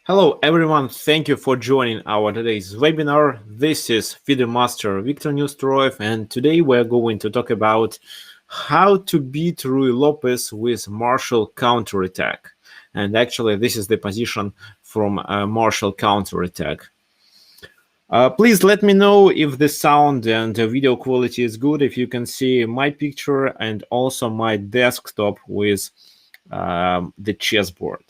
Hello everyone, thank you for joining our today's webinar. This is FIDE Master Viktor Neustroev, and today we're going to talk about how to beat Ruy Lopez with Marshall counterattack. And actually this is the position from Marshall counterattack. Please let me know if the sound and the video quality is good, if you can see my picture and also my desktop with the chessboard.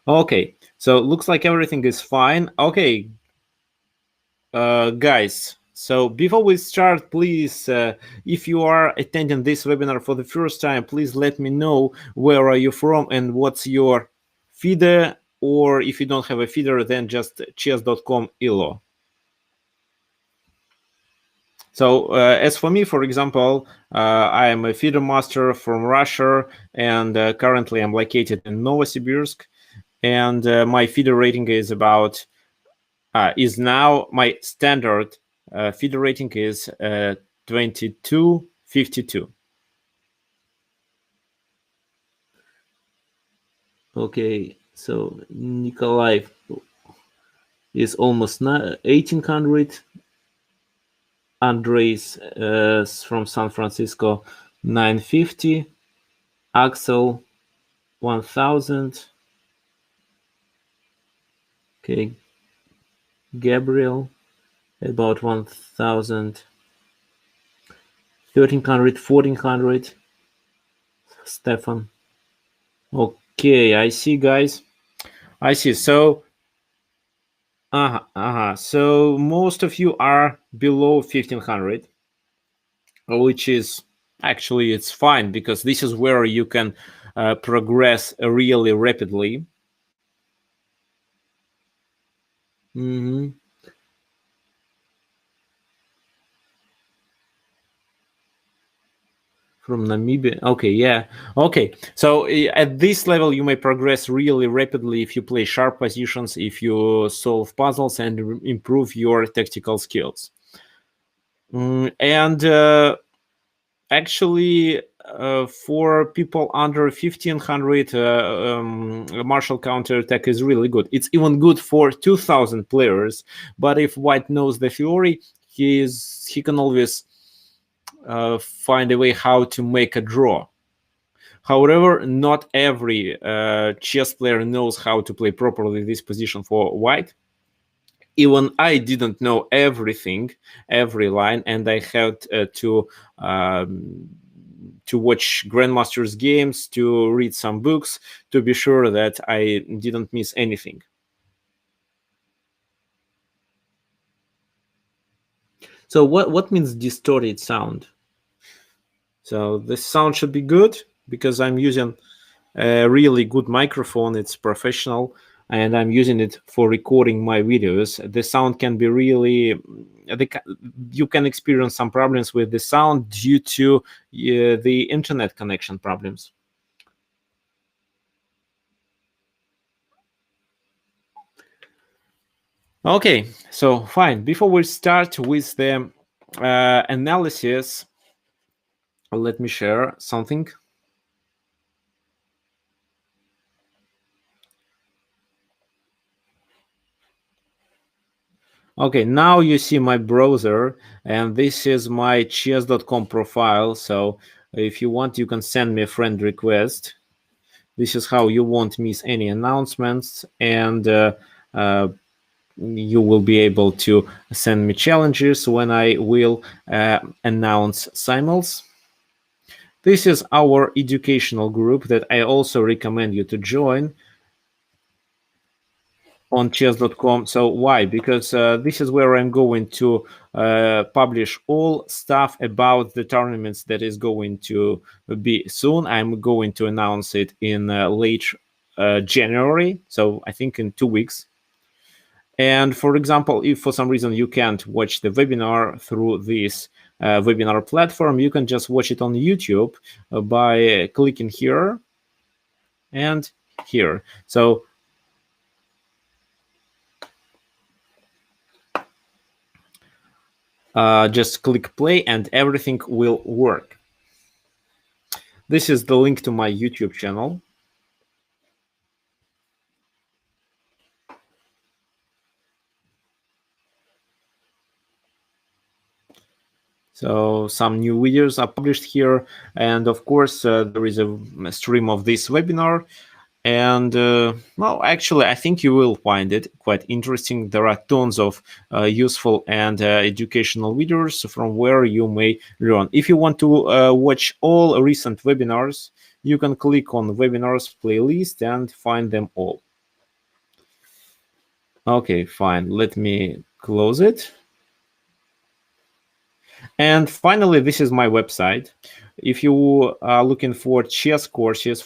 Okay, so looks like everything is fine. Okay, guys, so before we start, please, if you are attending this webinar for the first time, please let me know where are you from and what's your feeder, or if you don't have a feeder, then just chess.com ILO. So as for me, for example, I am a feeder master from Russia, and currently I'm located in Novosibirsk, and my feeder rating is about is now my standard feeder rating is 2252. Okay, so Nikolai is almost 1800. Andres from San Francisco 950. Axel 1000. Okay, Gabriel about 1000. 1300, 1400. Stefan. Okay, I see, guys. I see. So so most of you are below 1500, which is actually it's fine, because this is where you can progress really rapidly. From Namibia. Okay, yeah. Okay, so at this level you may progress really rapidly if you play sharp positions, if you solve puzzles and improve your tactical skills. And actually for people under 1500, Marshall counterattack is really good. It's even good for 2000 players, but if white knows the theory, he can always find a way how to make a draw. However, not every chess player knows how to play properly this position for white. Even I didn't know everything, every line, and I had to watch grandmasters games, to read some books, to be sure that I didn't miss anything. So what means distorted sound? So the sound should be good, because I'm using a really good microphone. It's professional, and I'm using it for recording my videos. The sound can be really, you can experience some problems with the sound due to the internet connection problems. Okay, so fine. Before we start with the analysis, let me share something. Okay, now you see my browser, and this is my chess.com profile. So if you want, you can send me a friend request. This is how you won't miss any announcements, and you will be able to send me challenges when I will announce simultaneously. This is our educational group that I also recommend you to join on chess.com. So why? Because this is where I'm going to publish all stuff about the tournaments that is going to be soon. I'm going to announce it in late January, so I think in 2 weeks. And for example, if for some reason you can't watch the webinar through this webinar platform, you can just watch it on YouTube by clicking here and here. So just click play and everything will work. This is the link to my YouTube channel. So some new videos are published here, and of course there is a stream of this webinar. And well, actually, I think you will find it quite interesting. There are tons of useful and educational videos from where you may learn. If you want to watch all recent webinars, you can click on webinars playlist and find them all. Okay, fine. Let me close it. And finally, this is my website. If you are looking for chess courses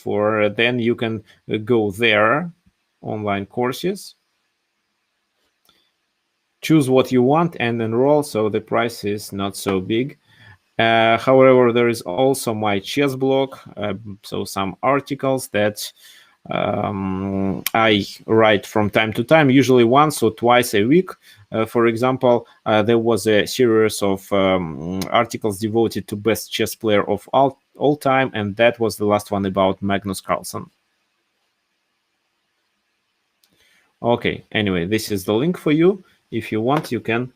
then you can go there, online courses, choose what you want and enroll, so the price is not so big. However, there is also my chess blog, so some articles that I write from time to time, usually once or twice a week. For example, there was a series of articles devoted to best chess player of all time, and that was the last one about Magnus Carlsen. Okay, anyway, this is the link for you. If you want, you can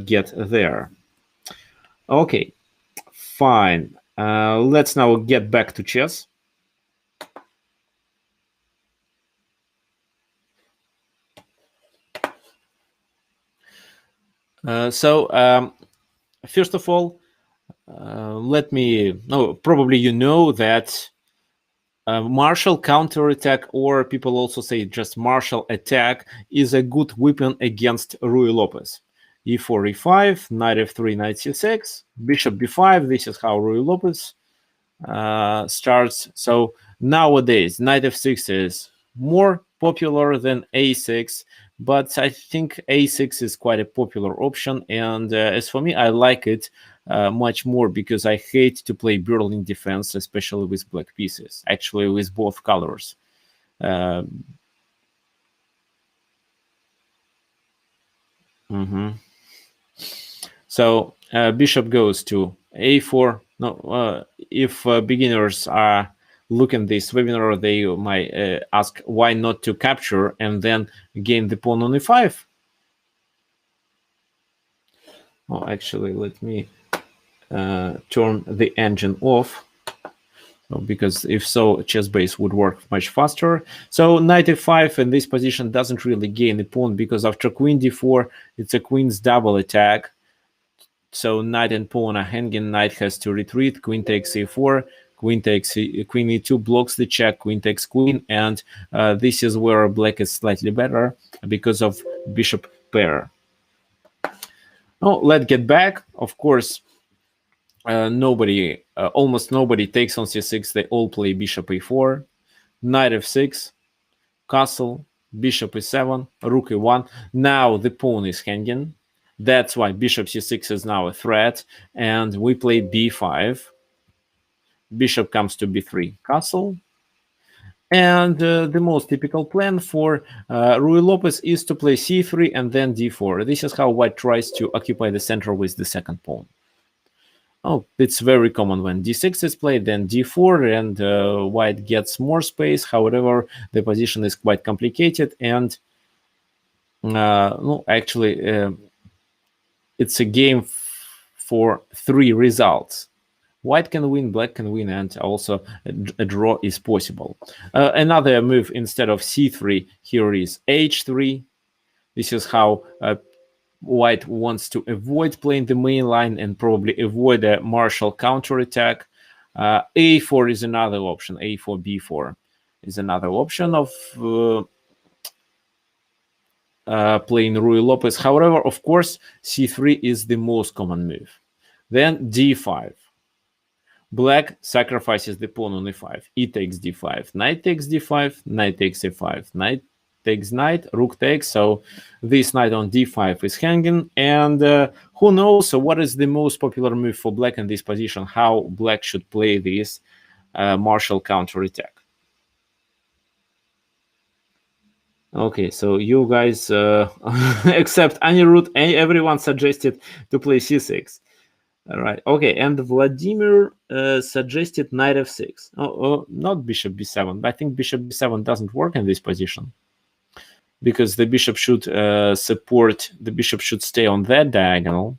get there. Okay, fine. Let's now get back to chess. First of all, probably you know that martial counterattack, or people also say just martial attack, is a good weapon against Ruy Lopez. e4, e5, knight f3, knight c6, bishop b5. This is how Ruy Lopez starts. So nowadays, knight f6 is more popular than a6, but I think a6 is quite a popular option, and as for me, I like it much more because I hate to play Berlin defense, especially with black pieces, actually with both colors. So bishop goes to a4. No, if beginners are looking this webinar, they might ask why not to capture and then gain the pawn on e5. Oh, actually, let me turn the engine off, because if so, chess base would work much faster. So knight f5 in this position doesn't really gain the pawn, because after queen d4, it's a queen's double attack. So knight and pawn are hanging. Knight has to retreat. Queen takes a4. Queen takes queen e2 blocks the check. Queen takes queen, and this is where black is slightly better because of bishop pair. Oh, let's get back. Of course, almost nobody takes on c6. They all play bishop e4, knight f6, castle, bishop e7, rook e1. Now the pawn is hanging. That's why bishop c6 is now a threat, and we play b5. Bishop comes to b3, castle. And the most typical plan for Ruy Lopez is to play c3 and then d4. This is how white tries to occupy the center with the second pawn. Oh, it's very common when d6 is played, then d4, and white gets more space. However, the position is quite complicated, and it's a game for three results. White can win, black can win, and also a draw is possible. Another move instead of c3 here is h3. This is how white wants to avoid playing the main line and probably avoid a martial counterattack. a4 is another option. a4, b4 is another option of playing Ruy Lopez. However, of course, c3 is the most common move. Then d5. Black sacrifices the pawn on e5. E takes d5. Knight takes d5. Knight takes a5. Knight takes knight. Rook takes. So this knight on d5 is hanging. And who knows what is the most popular move for black in this position? How black should play this martial counterattack? Okay, so you guys, except Anirudh, everyone suggested to play c6. All right. Okay, and Vladimir suggested knight f6. Not bishop b7. I think bishop b7 doesn't work in this position, because the bishop should support. The bishop should stay on that diagonal.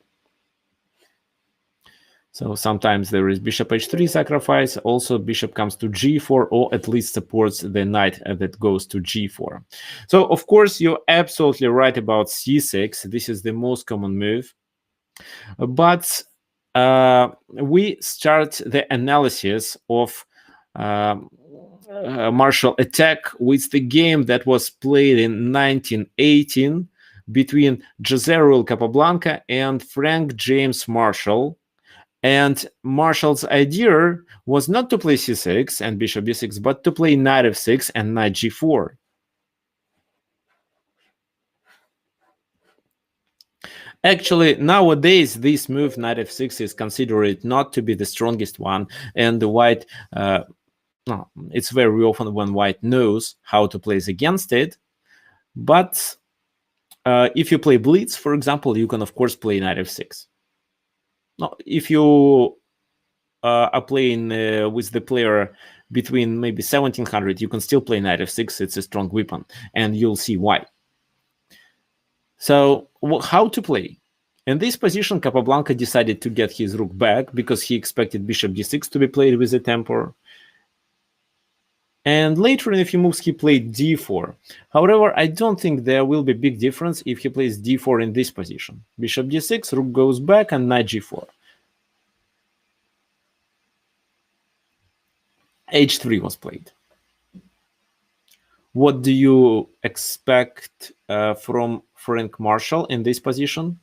So sometimes there is bishop h3 sacrifice. Also, bishop comes to g4, or at least supports the knight that goes to g4. So, of course, you're absolutely right about c6. This is the most common move. But we start the analysis of martial attack with the game that was played in 1918 between José Ruy Capablanca and Frank James Marshall. And Marshall's idea was not to play c6 and bishop b6, but to play knight f6 and knight g4. Actually, nowadays, this move, knight f6, is considered not to be the strongest one, and the white, no, it's very often when white knows how to play against it. But if you play blitz, for example, you can, of course, play knight f6. Now, if you are playing with the player between maybe 1700, you can still play knight f6. It's a strong weapon, and you'll see why. So, how to play? In this position, Capablanca decided to get his rook back because he expected bishop d6 to be played with a tempo. And later in a few moves, he played d4. However, I don't think there will be a big difference if he plays d4 in this position. Bishop d6, rook goes back, and knight g4. h3 was played. What do you expect from Frank Marshall in this position?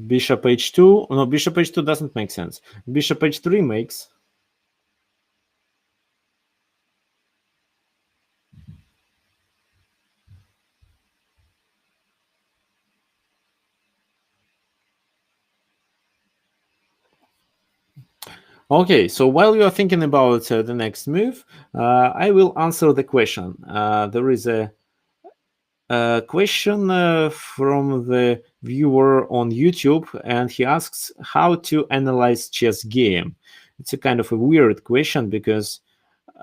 Bishop h2. No, bishop h2 doesn't make sense. Bishop h3 makes. Okay, so while you are thinking about the next move, I will answer the question. There is a question from the viewer on YouTube, and he asks how to analyze chess game. It's a kind of a weird question because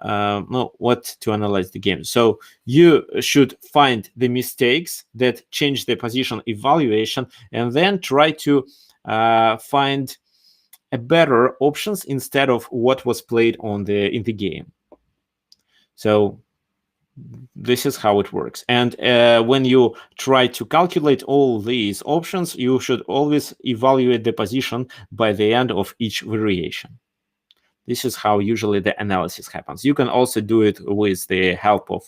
no, what to analyze the game. So you should find the mistakes that change the position evaluation, and then try to find a better options instead of what was played in the game. So this is how it works. And when you try to calculate all these options, you should always evaluate the position by the end of each variation. This is how usually the analysis happens. You can also do it with the help of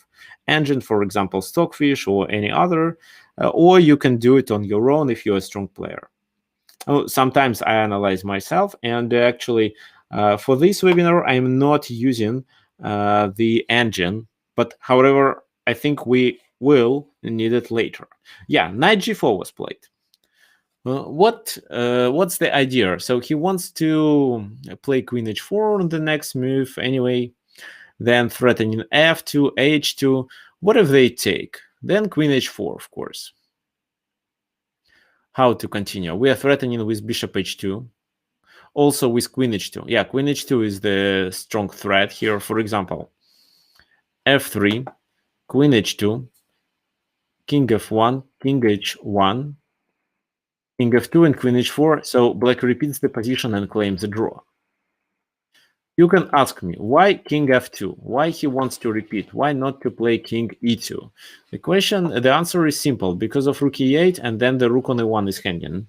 engine, for example, Stockfish or any other, or you can do it on your own if you're a strong player. Sometimes I analyze myself, and actually for this webinar, I'm not using the engine, but however, I think we will need it later. Yeah, knight g4 was played. What's the idea? So he wants to play queen h4 on the next move anyway, then threatening f2, h2. What if they take? Then queen h4, of course. How to continue? We are threatening with bishop h2, also with queen h2. Yeah, queen h2 is the strong threat here. For example, f3, queen h2, king f1, king h1, king f2, and queen h4. So black repeats the position and claims a draw. You can ask me, why king f2? Why he wants to repeat? Why not to play king e2? The answer is simple, because of rook e8, and then the rook on e1 is hanging.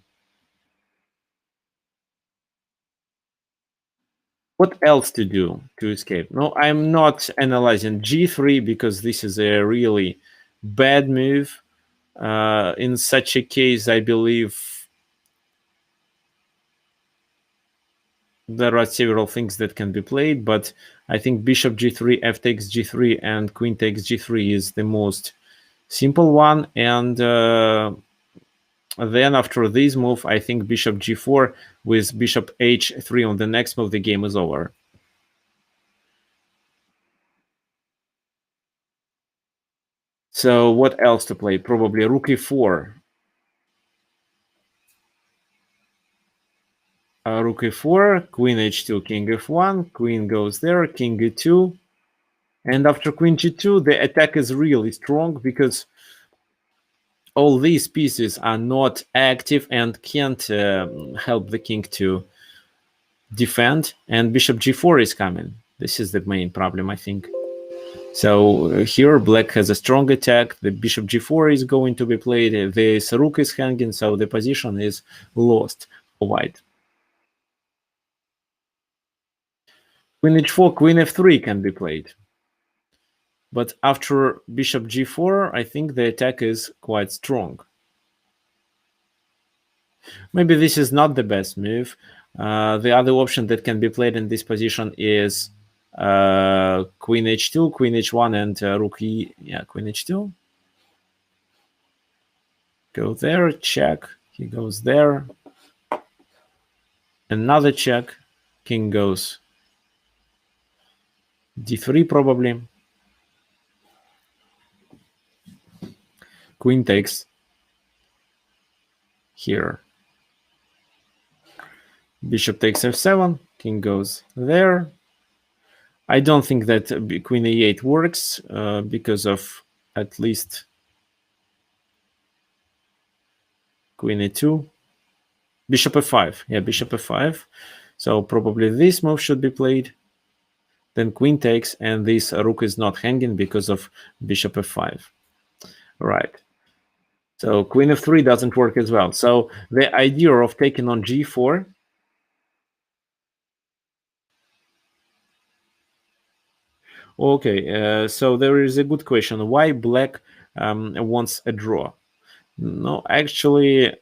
What else to do to escape? No, I'm not analyzing g3 because this is a really bad move. In such a case, I believe there are several things that can be played, but I think bishop g3, f takes g3, and queen takes g3 is the most simple one. And then after this move, I think bishop g4 with bishop h3 on the next move, the game is over. So what else to play? Probably rook e4. Rook e4, queen h2, king f1, queen goes there, king e2. And after queen g2, the attack is really strong because all these pieces are not active and can't help the king to defend. And bishop g4 is coming. This is the main problem, I think. So here black has a strong attack. The bishop g4 is going to be played. This rook is hanging, so the position is lost for white. Queen h4, queen f3 can be played. But after bishop g4, I think the attack is quite strong. Maybe this is not the best move. The other option that can be played in this position is queen h2, queen h1, and rook e. Yeah, queen h2. Go there, check. He goes there. Another check. King goes d3 probably. Queen takes here. Bishop takes f7. King goes there. I don't think that queen e8 works because of at least queen e2. Bishop f5. Yeah, bishop f5. So probably this move should be played. Then queen takes, and this rook is not hanging because of bishop f5. Right. So queen f3 doesn't work as well. So the idea of taking on g4 Okay, so there is a good question. Why black wants a draw? No, actually,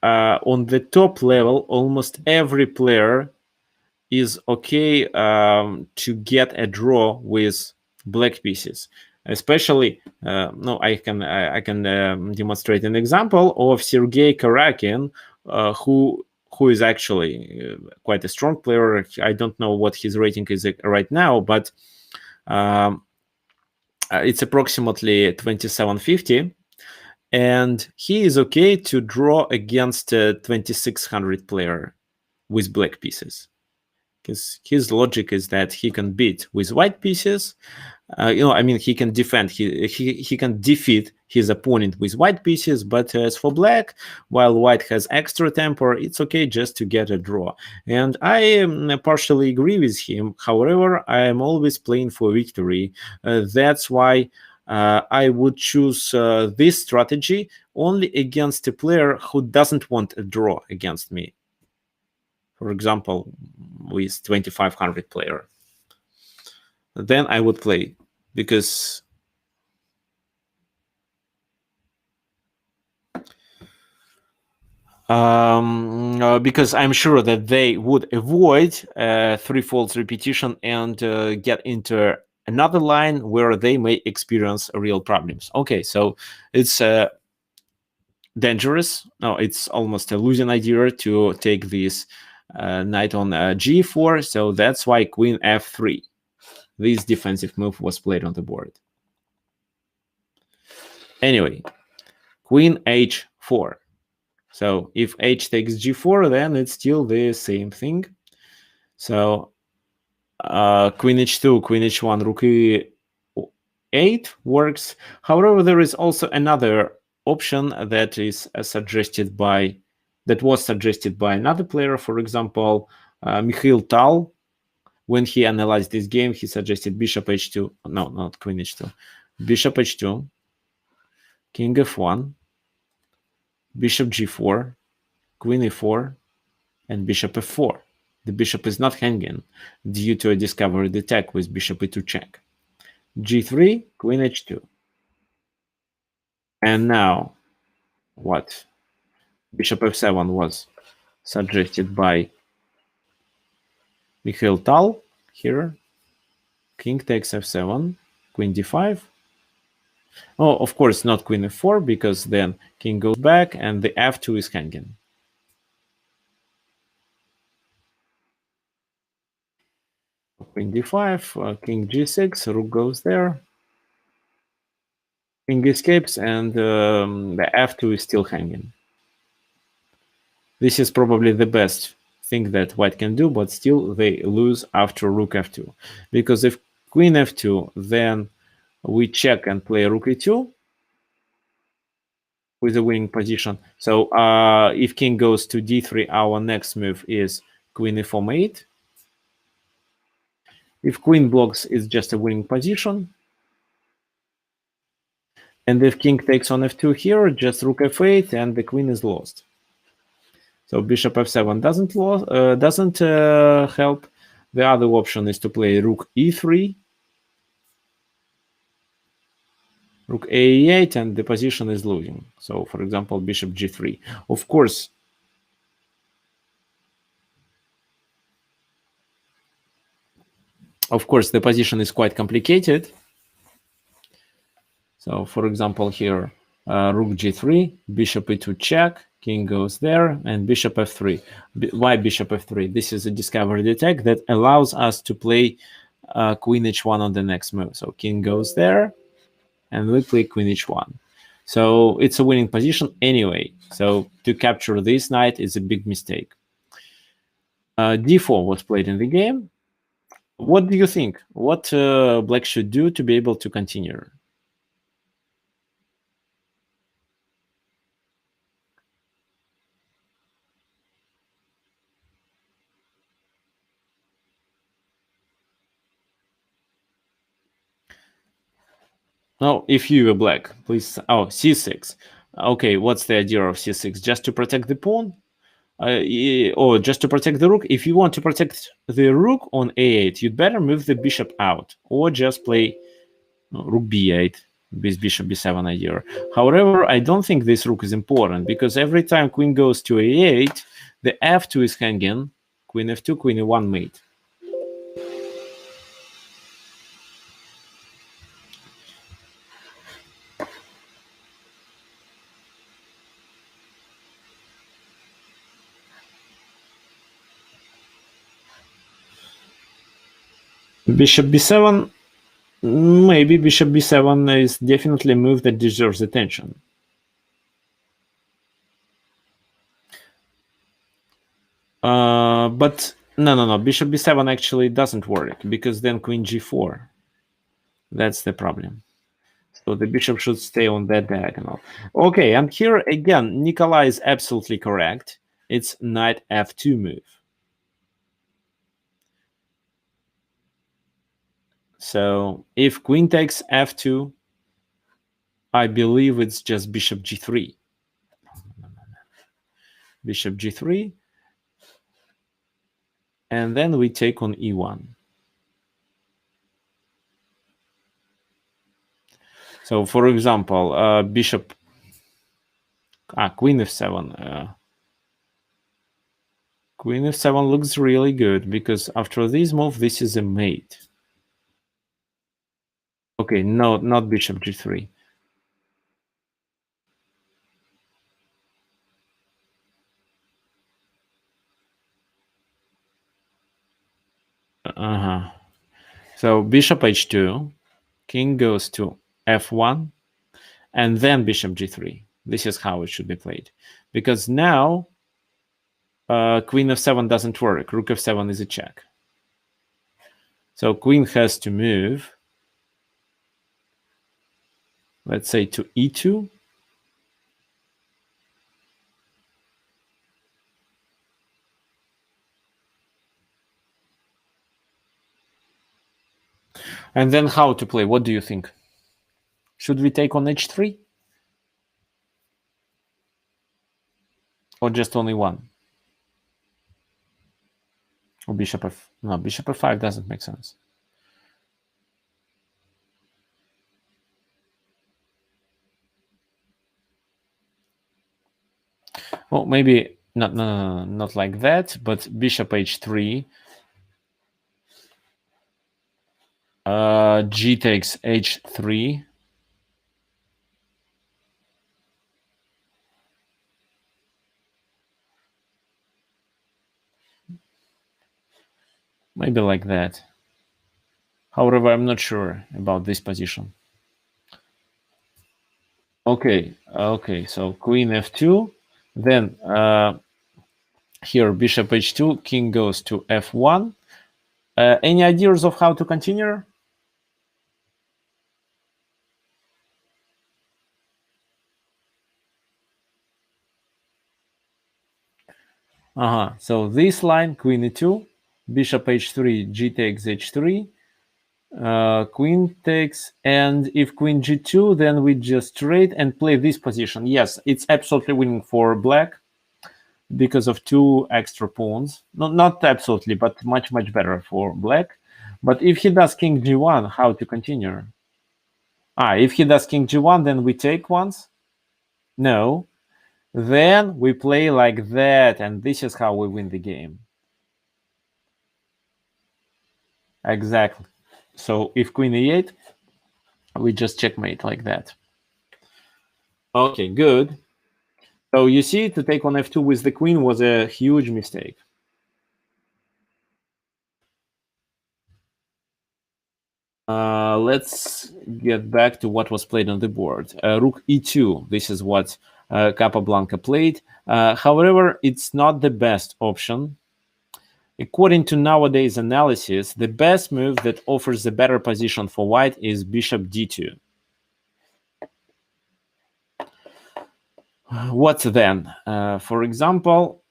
on the top level, almost every player is okay to get a draw with black pieces. Especially, no, I can demonstrate an example of Sergei Karakin, who is actually quite a strong player. I don't know what his rating is right now, but it's approximately 2750. And he is okay to draw against a 2600 player with black pieces. Because his logic is that he can beat with white pieces. I mean, he can defend. He can defeat his opponent with white pieces. But as for black, while white has extra tempo, it's okay just to get a draw. And I partially agree with him. However, I am always playing for victory. That's why I would choose this strategy only against a player who doesn't want a draw against me. For example, with 2500 player. Then I would play because I'm sure that they would avoid three folds repetition and get into another line where they may experience real problems. Okay, so it's dangerous. No, it's almost a losing idea to take this knight on g4. So that's why queen f3. This defensive move was played on the board. Anyway, queen h4. So if h takes g4, then it's still the same thing. So queen h2, queen h1, rook e8 works. However, there is also another option that is suggested by another player. For example, Mikhail Tal. When he analyzed this game, he suggested bishop h2. No, not queen h2. Bishop h2, king f1, bishop g4, queen e4, and bishop f4. The bishop is not hanging due to a discovered attack with bishop e2 check. g3, queen h2. And now, what? Bishop f7 was suggested by Mikhail Tal here. King takes f7, queen d5. Oh, of course, not queen f4, because then king goes back and the f2 is hanging. Queen d5, king g6, rook goes there. King escapes and the f2 is still hanging. This is probably the best thing that white can do, but still they lose after rook f2. Because if queen f2, then we check and play rook e2 with a winning position. So if king goes to d3, our next move is queen e4 mate. If queen blocks, it's just a winning position. And if king takes on f2 here, just rook f8, and the queen is lost. So bishop f7 doesn't help. The other option is to play rook e3, rook a8, and the position is losing. So, for example, bishop g3. Of course, the position is quite complicated. So, for example, here, rook g3, bishop e2 check, king goes there, and bishop f3. Why bishop f3? This is a discovered attack that allows us to play queen h1 on the next move. So king goes there, and we play queen h1. So it's a winning position anyway. So to capture this knight is a big mistake. d4 was played in the game. What do you think? What black should do to be able to continue? No, if you were black, please. Oh, c6. Okay, what's the idea of c6? Just to protect the pawn? Or just to protect the rook? If you want to protect the rook on a8, you'd better move the bishop out, or just play rook b8 with bishop b7 idea. However, I don't think this rook is important, because every time queen goes to a8, the f2 is hanging, queen f2, queen e1 mate. Bishop b7, maybe bishop b7 is definitely a move that deserves attention. But no, bishop b7 actually doesn't work, because then queen g4. That's the problem. So the bishop should stay on that diagonal. Okay, and here again, Nikolai is absolutely correct. It's knight f2 move. So if queen takes f2, I believe it's just bishop g3. Bishop g3. And then we take on e1. So for example, bishop, queen f7. Queen f7 looks really good, because after this move, this is a mate. Okay, no, not bishop g3. So bishop h2, king goes to f1, and then bishop g3. This is how it should be played. Because now queen f7 doesn't work. Rook f7 is a check. So queen has to move, let's say, to e2. And then how to play? What do you think? Should we take on h3? Or just only one? Or bishop f... No, bishop f5 doesn't make sense. Well, maybe not like that, but bishop h3. G takes h3. Maybe like that. However, I'm not sure about this position. Okay, so queen f2, then Here, bishop h2, king goes to f1. Any ideas of how to continue? So this line, queen e2, bishop h3, g takes h3, queen takes, and if queen g2, then we just trade and play this position. Yes, it's absolutely winning for black because of two extra pawns. No, not absolutely, but much better for black. But if he does king g1, how to continue? If he does king g1, then we take once? No. Then we play like that, and this is how we win the game. Exactly. So if queen e8, we just checkmate like that. Okay, good. So you see, to take on f2 with the queen was a huge mistake. Let's get back to what was played on the board. Rook e2, this is what Capablanca played. However, it's not the best option. According to nowadays analysis, the best move that offers a better position for white is bishop d2. What then? For example,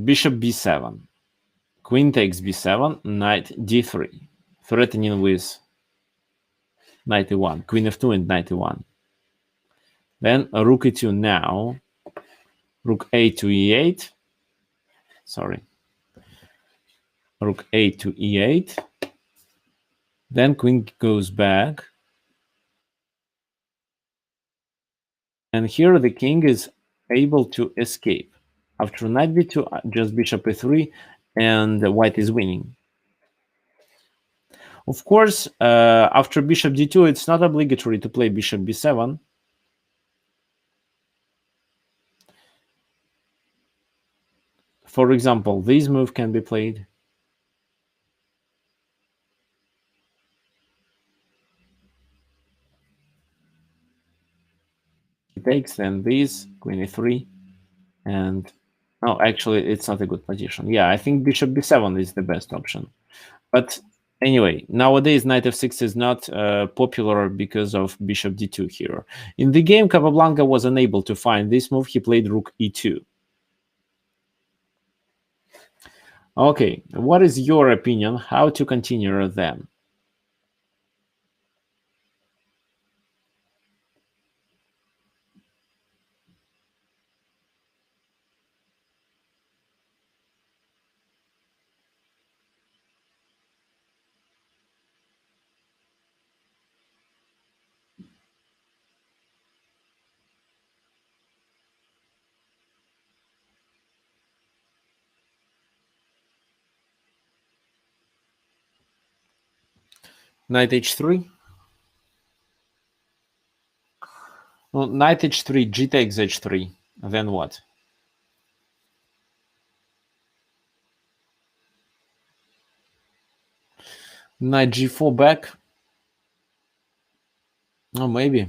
bishop b7, queen takes b7, knight d3, threatening with knight e1, queen f2 and knight e1. Then rook e2 now, rook a to e8, rook a to e8, then queen goes back, and here the king is able to escape. After knight b2, just bishop e3, and white is winning. Of course, after bishop d2, it's not obligatory to play bishop b7. For example, this move can be played. He takes, then this, queen e3, and no, actually, it's not a good position. Yeah, I think bishop b7 is the best option. But anyway, nowadays knight f6 is not popular because of bishop d2 here. In the game, Capablanca was unable to find this move. He played rook e2. Okay, what is your opinion? How to continue then? Knight h3? Well, knight h3, g takes h3. Then what? Knight g4 back? Oh, maybe.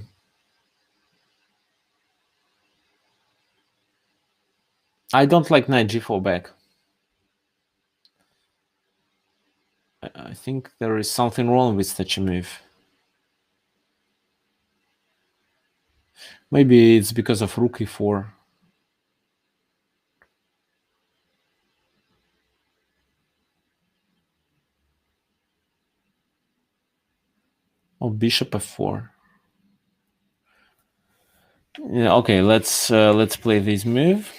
I don't like knight g4 back. I think there is something wrong with such a move. Maybe it's because of rook e4. Or bishop f4. Yeah, okay, let's play this move.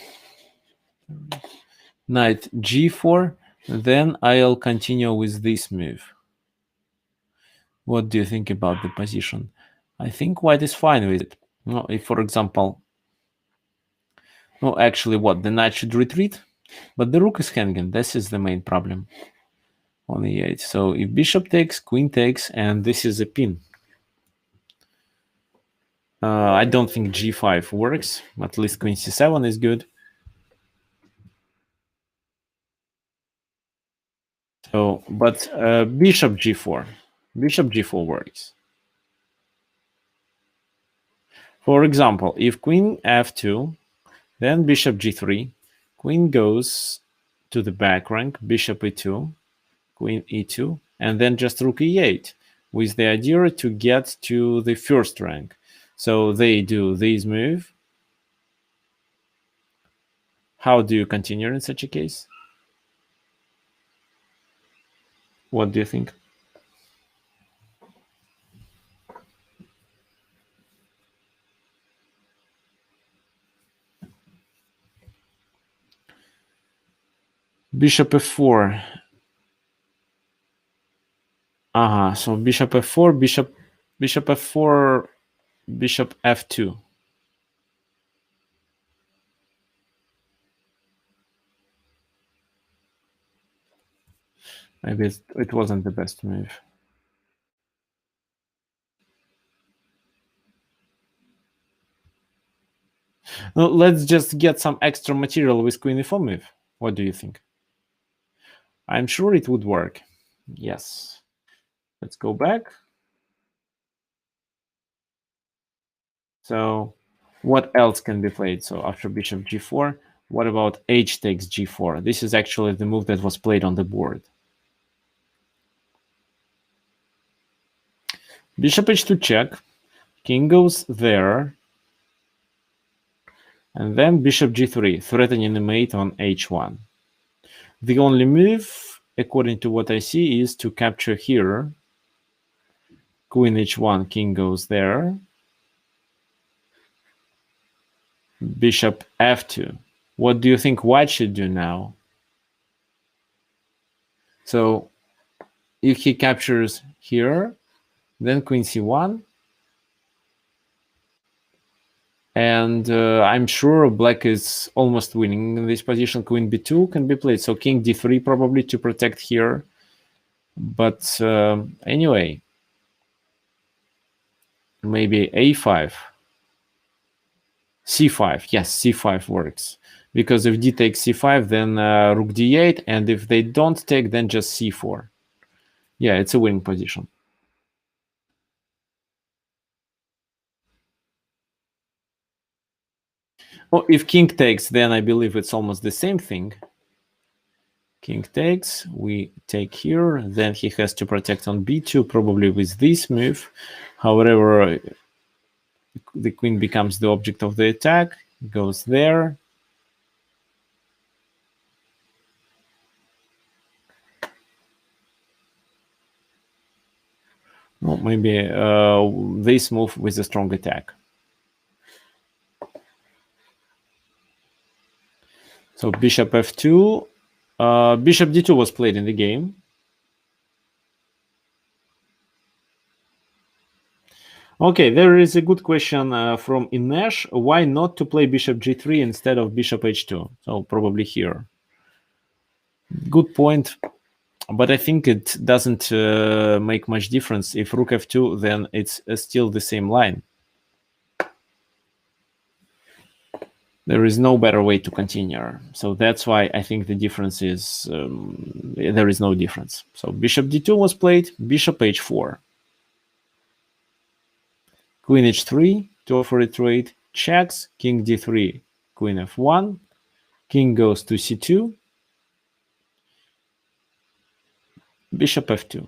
Knight g4, then I'll continue with this move. What do you think about the position? I think white is fine with it. No, if, for example, no, actually, what, the knight should retreat, but the rook is hanging. This is the main problem on e8. So if bishop takes, queen takes, and this is a pin. I don't think g5 works. At least queen c7 is good. So, but bishop g4 works. For example, if queen f2, Then bishop g3, queen goes to the back rank, bishop e2, queen e2, and then just rook e8, with the idea to get to the first rank. So they do this move. How do you continue in such a case? What do you think? Bishop f4. So bishop f4, bishop f4, bishop f2. Maybe it wasn't the best move. No, let's just get some extra material with queen e4 move. What do you think? I'm sure it would work. Yes. Let's go back. So what else can be played? So after bishop g4, what about h takes g4? This is actually the move that was played on the board. Bishop h2 check. King goes there. And then bishop g3, threatening a mate on h1. The only move, according to what I see, is to capture here. Queen h1, king goes there. Bishop f2. What do you think white should do now? So if he captures here, then queen c1. And I'm sure black is almost winning in this position. Queen b2 can be played. So king d3 probably to protect here. But anyway, maybe a5. c5. Yes, c5 works. Because if d takes c5, then rook d8. And if they don't take, then just c4. Yeah, it's a winning position. Oh, if king takes, then I believe it's almost the same thing. King takes, we take here, then he has to protect on b2, probably with this move. However, the queen becomes the object of the attack, goes there. Well, maybe this move with a strong attack. So bishop f2. Bishop d2 was played in the game. Okay, there is a good question from Inesh. Why not to play bishop g3 instead of bishop h2? So probably here. Good point. But I think it doesn't make much difference. If rook f2, then it's still the same line. There is no better way to continue. So that's why I think the difference is, there is no difference. So bishop d2 was played, bishop h4. Queen h3 to offer a trade, checks, king d3, queen f1, king goes to c2, bishop f2.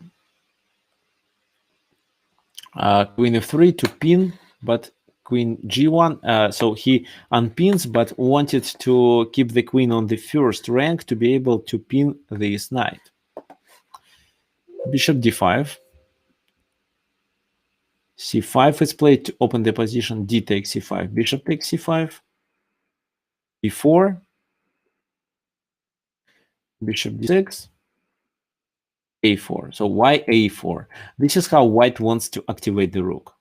Queen f3 to pin, but queen g1. So he unpins, but wanted to keep the queen on the first rank to be able to pin this knight. Bishop d5. c5 is played to open the position. D takes c5. Bishop takes c5. b4. Bishop d6. a4. So why a4? This is how white wants to activate the rook.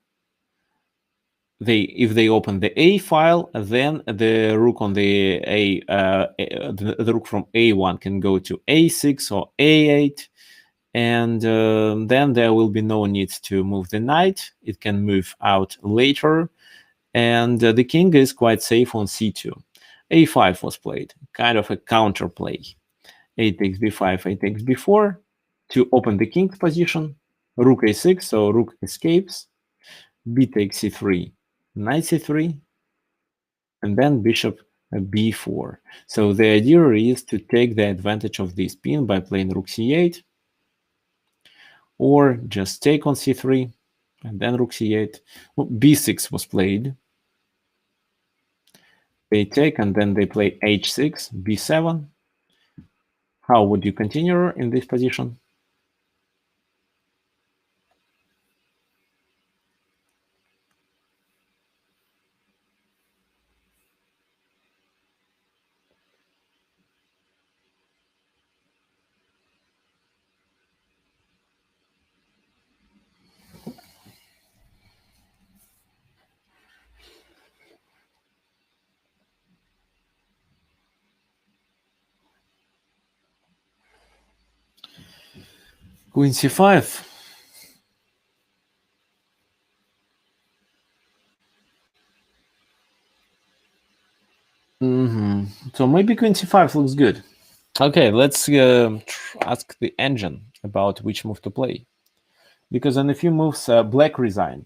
If they open the a file, then the rook on the the rook from a1 can go to a6 or a8, and then there will be no need to move the knight. It can move out later, and the king is quite safe on c2. a5 was played, kind of a counter play. A takes b5, a takes b4 to open the king's position. Rook a6, so rook escapes. B takes c3, knight c3, and then bishop b4. So the idea is to take the advantage of this pin by playing rook c8, or just take on c3 and then rook c8. Well, b6 was played. They take and then they play h6, b7. How would you continue in this position? Queen c5. So maybe queen c5 looks good. Okay, let's ask the engine about which move to play. Because on a few moves, black resigned.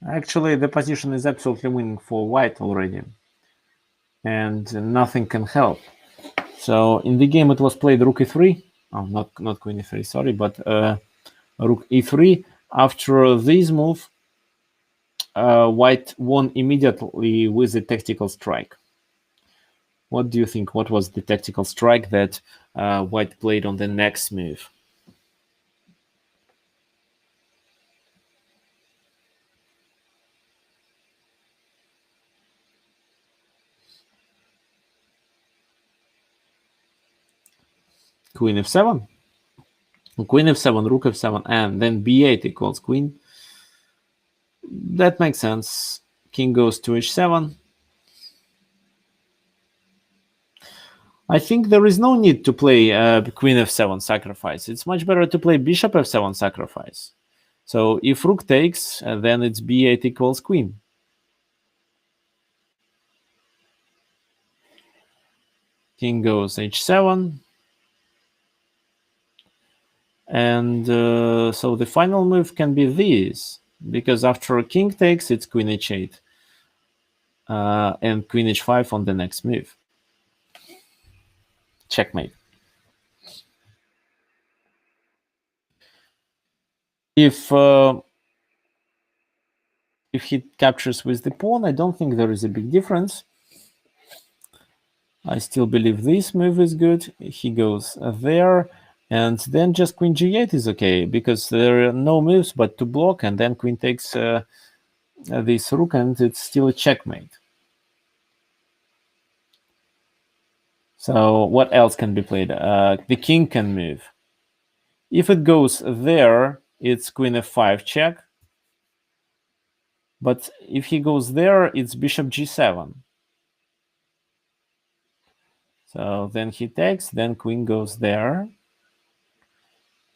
Actually, the position is absolutely winning for white already, and nothing can help. So in the game, it was played rook e3. Oh, not queen e3, sorry, but rook e3. After this move, white won immediately with a tactical strike. What do you think? What was the tactical strike that white played on the next move? Queen f7. Queen f7, rook f7, and then b8 equals queen. That makes sense. King goes to h7. I think there is no need to play queen f7 sacrifice. It's much better to play bishop f7 sacrifice. So if rook takes, then it's b8 equals queen. King goes h7. And so the final move can be this, because after king takes, it's queen h8. And queen h5 on the next move. Checkmate. If he captures with the pawn, I don't think there is a big difference. I still believe this move is good. He goes there, and then just queen g8 is okay, because there are no moves but to block, and then queen takes this rook, and it's still a checkmate. So what else can be played? The king can move. If it goes there, it's queen f5 check. But if he goes there, it's bishop g7. So then he takes, then queen goes there.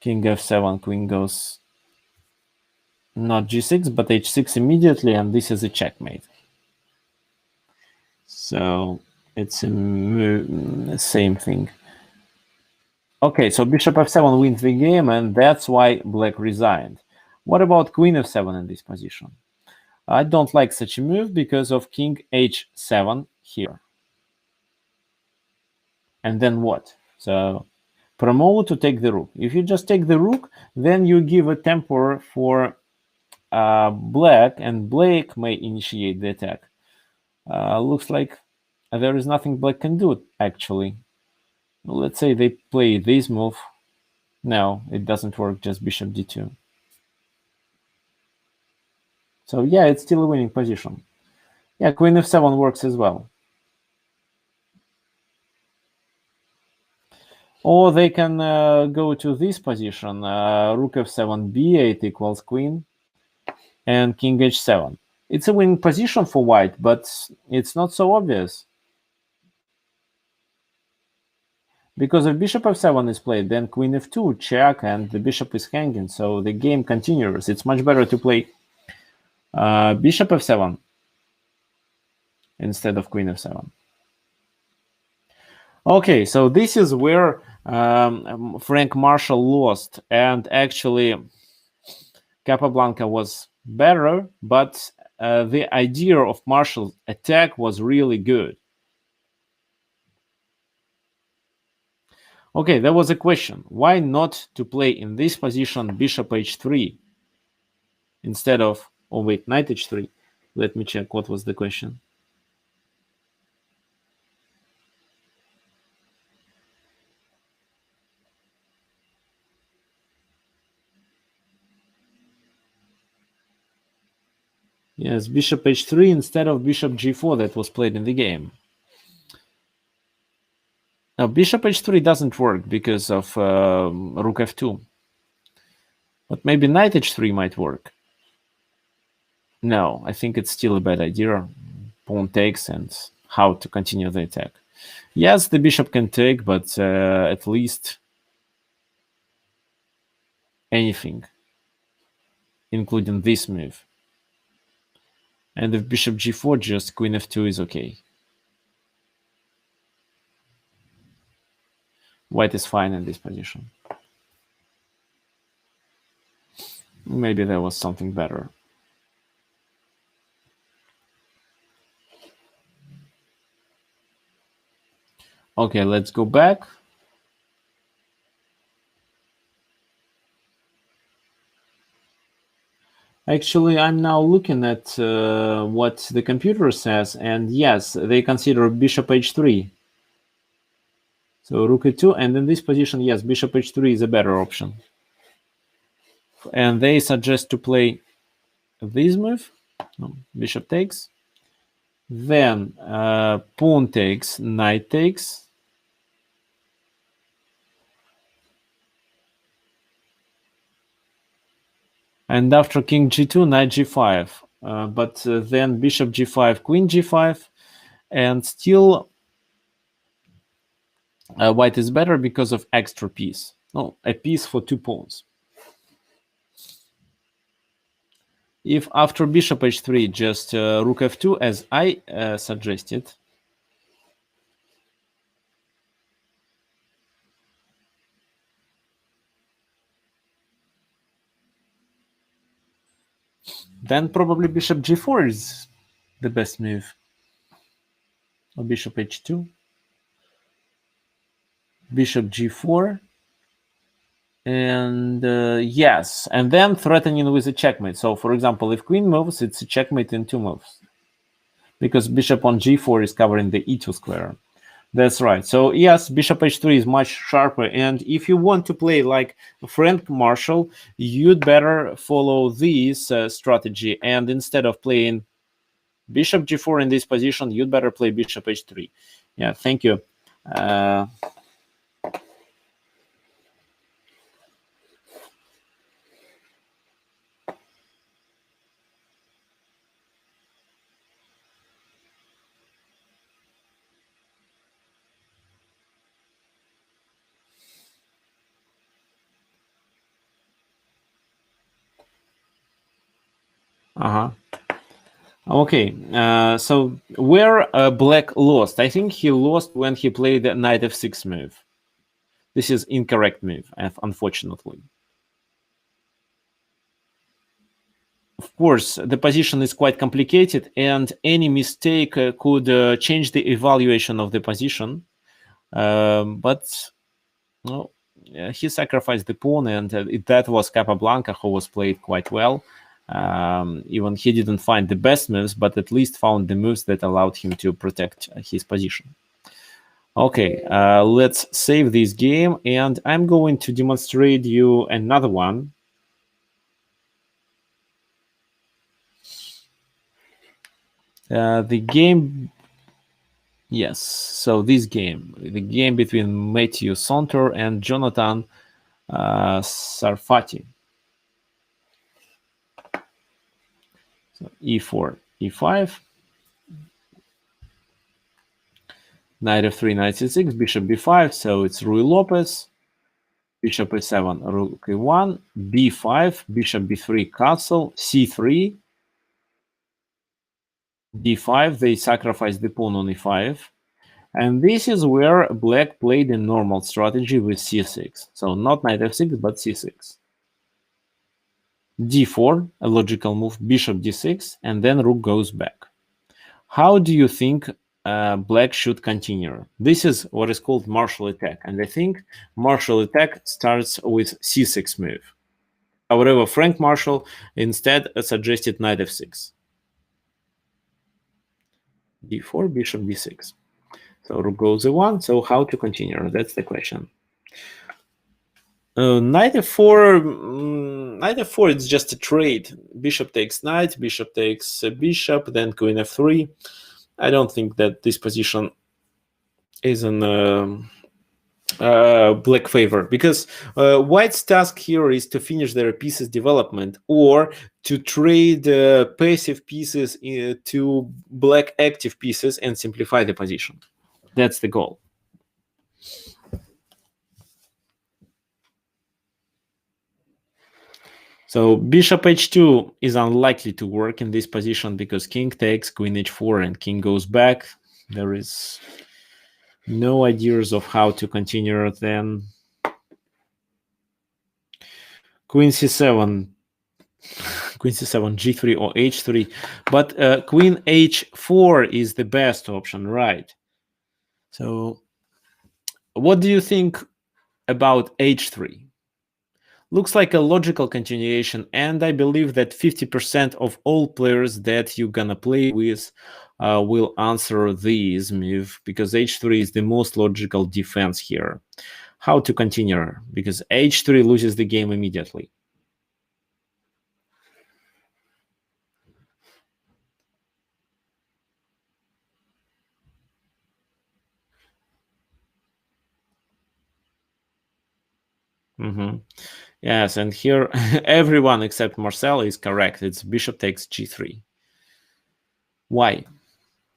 King f7, queen goes not g6, but h6 immediately, and this is a checkmate. So it's the same thing. Okay, so bishop f7 wins the game, and that's why black resigned. What about queen f7 in this position? I don't like such a move because of king h7 here. And then what? So promote to take the rook. If you just take the rook, then you give a temper for black, and black may initiate the attack. Looks like there is nothing black can do, actually. Let's say they play this move. No, it doesn't work, just bishop d2. So yeah, it's still a winning position. Yeah, queen f7 works as well. Or they can go to this position, rook f7, b8 equals queen, and king h7. It's a winning position for white, but it's not so obvious. Because if bishop f7 is played, then queen f2, check, and the bishop is hanging, so the game continues. It's much better to play bishop f7 instead of queen f7. Okay, so this is where Frank Marshall lost, and actually Capablanca was better, but the idea of Marshall's attack was really good. Okay, there was a question. Why not to play in this position bishop h3 instead of, oh wait, knight h3? Let me check what was the question. Yes, bishop h3 instead of bishop g4 that was played in the game. Now, bishop h3 doesn't work because of rook f2. But maybe knight h3 might work. No, I think it's still a bad idea. Pawn takes and how to continue the attack. Yes, the bishop can take, but at least anything, including this move. And if bishop g4, just queen f2 is okay. White is fine in this position. Maybe there was something better. Okay, let's go back. Actually, I'm now looking at what the computer says, and yes, they consider bishop h3. So rook e2, and in this position, yes, bishop h3 is a better option. And they suggest to play this move, bishop takes, then pawn takes, knight takes, and after king g2, knight g5, but then bishop g5, queen g5, and still white is better because of extra piece. No, a piece for 2 pawns. If after bishop h3 just rook f2 as I suggested, then probably bishop g4 is the best move. Or bishop h2, bishop g4, and yes, and then threatening with a checkmate. So for example, if queen moves, it's a checkmate in 2 moves, because bishop on g4 is covering the e2 square. That's right. So yes, bishop h3 is much sharper, and if you want to play like Frank Marshall, you'd better follow this strategy, and instead of playing bishop g4 in this position, you'd better play bishop h3. Yeah, thank you. Okay, so where black lost? I think he lost when he played the knight f6 move. This is incorrect move, unfortunately. Of course, the position is quite complicated, and any mistake could change the evaluation of the position. But no, he sacrificed the pawn, and that was Capablanca, who was played quite well. Even he didn't find the best moves, but at least found the moves that allowed him to protect his position. Okay, let's save this game, and I'm going to demonstrate you another one. The game, yes, so this game, the game between Matthew Saunter and Jonathan Sarfati. So e4, e5. Knight f3, knight c6, bishop b5, so it's Ruy Lopez. Bishop a7, rook a1, b5, bishop b3, castle, c3, d5, they sacrifice the pawn on e5. And this is where black played a normal strategy with c6. So not knight f6, but c6. d4, a logical move, bishop d6, and then rook goes back. How do you think black should continue? This is what is called martial attack. And I think martial attack starts with c6 move. However, Frank Marshall instead suggested knight f6. d4, bishop d6. So rook goes a1. So how to continue? That's the question. Knight f4, it's just a trade. Bishop takes knight, bishop takes bishop, then queen f3. I don't think that this position is in black favor, because white's task here is to finish their pieces development or to trade passive pieces to black active pieces and simplify the position. That's the goal. So bishop h2 is unlikely to work in this position because king takes, queen h4, and king goes back. There is no ideas of how to continue then. Queen c7, g3 or h3, but queen h4 is the best option, right? So what do you think about h3? Looks like a logical continuation, and I believe that 50% of all players that you're gonna play with will answer this move, because h3 is the most logical defense here. How to continue? Because h3 loses the game immediately. Yes, and here everyone except Marcel is correct. It's bishop takes g3. Why?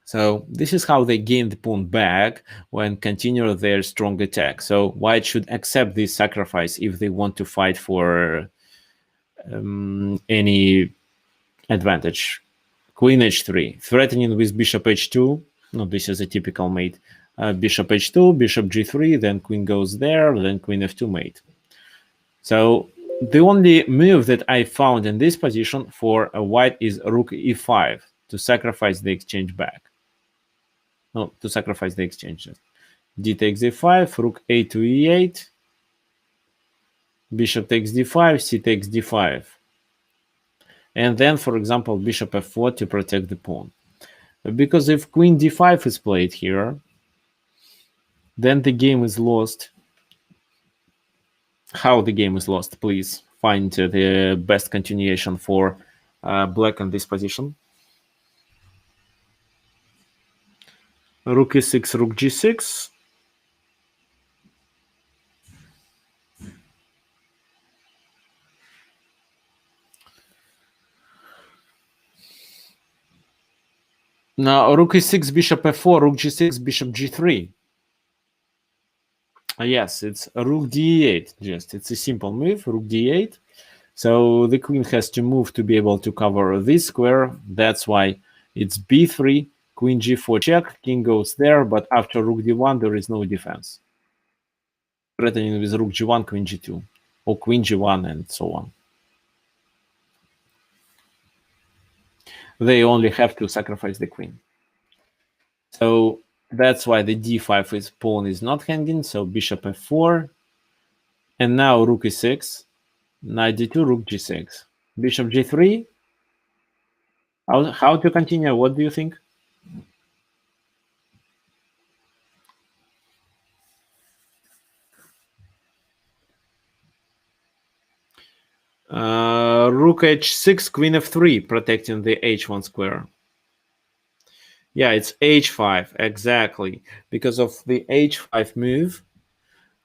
So this is how they gain the pawn back when continue their strong attack. So white should accept this sacrifice if they want to fight for any advantage. Queen h3, threatening with bishop h2. No, this is a typical mate. Bishop h2, bishop g3, then queen goes there, then queen f2 mate. So the only move that I found in this position for a white is rook e5 to sacrifice the exchange back. No, to sacrifice the exchange. D takes e5, rook a to e8, bishop takes d5, c takes d5. And then, for example, bishop f4 to protect the pawn. Because if queen d5 is played here, then the game is lost. How the game is lost? Please find the best continuation for black in this position. Rook e6, rook g6. Now, rook e6, bishop f4, rook g6, bishop g3. Yes, it's rook d8. It's a simple move, rook d8. So the queen has to move to be able to cover this square. That's why it's b3, queen g4 check, king goes there, but after rook d1, there is no defense. Threatening with rook g1, queen g2, or queen g1, and so on. They only have to sacrifice the queen. So that's why the d5 pawn is not hanging. So bishop f4, and now rook e6, knight d2, rook g6, bishop g3. How to continue? What do you think? Rook h6, queen f3, protecting the h1 square. Yeah, it's h5, exactly. Because of the h5 move,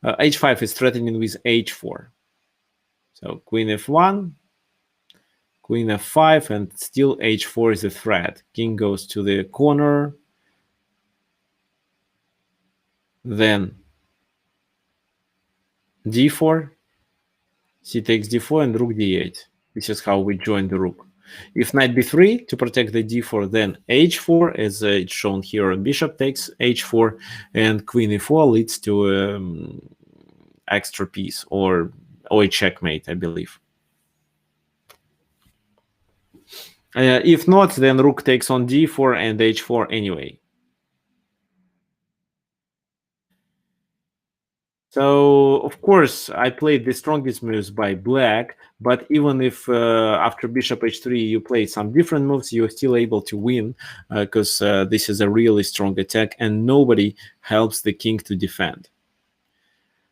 h5 is threatening with h4. So queen f1, queen f5, and still h4 is a threat. King goes to the corner. Then d4, c takes d4, and rook d8. This is how we join the rook. If knight b3 to protect the d4, then h4, as it's shown here, bishop takes h4, and queen e4 leads to extra piece, or a checkmate, I believe. If not, then rook takes on d4 and h4 anyway. So, of course, I played the strongest moves by black, but even if after bishop h3 you play some different moves, you're still able to win, because this is a really strong attack and nobody helps the king to defend.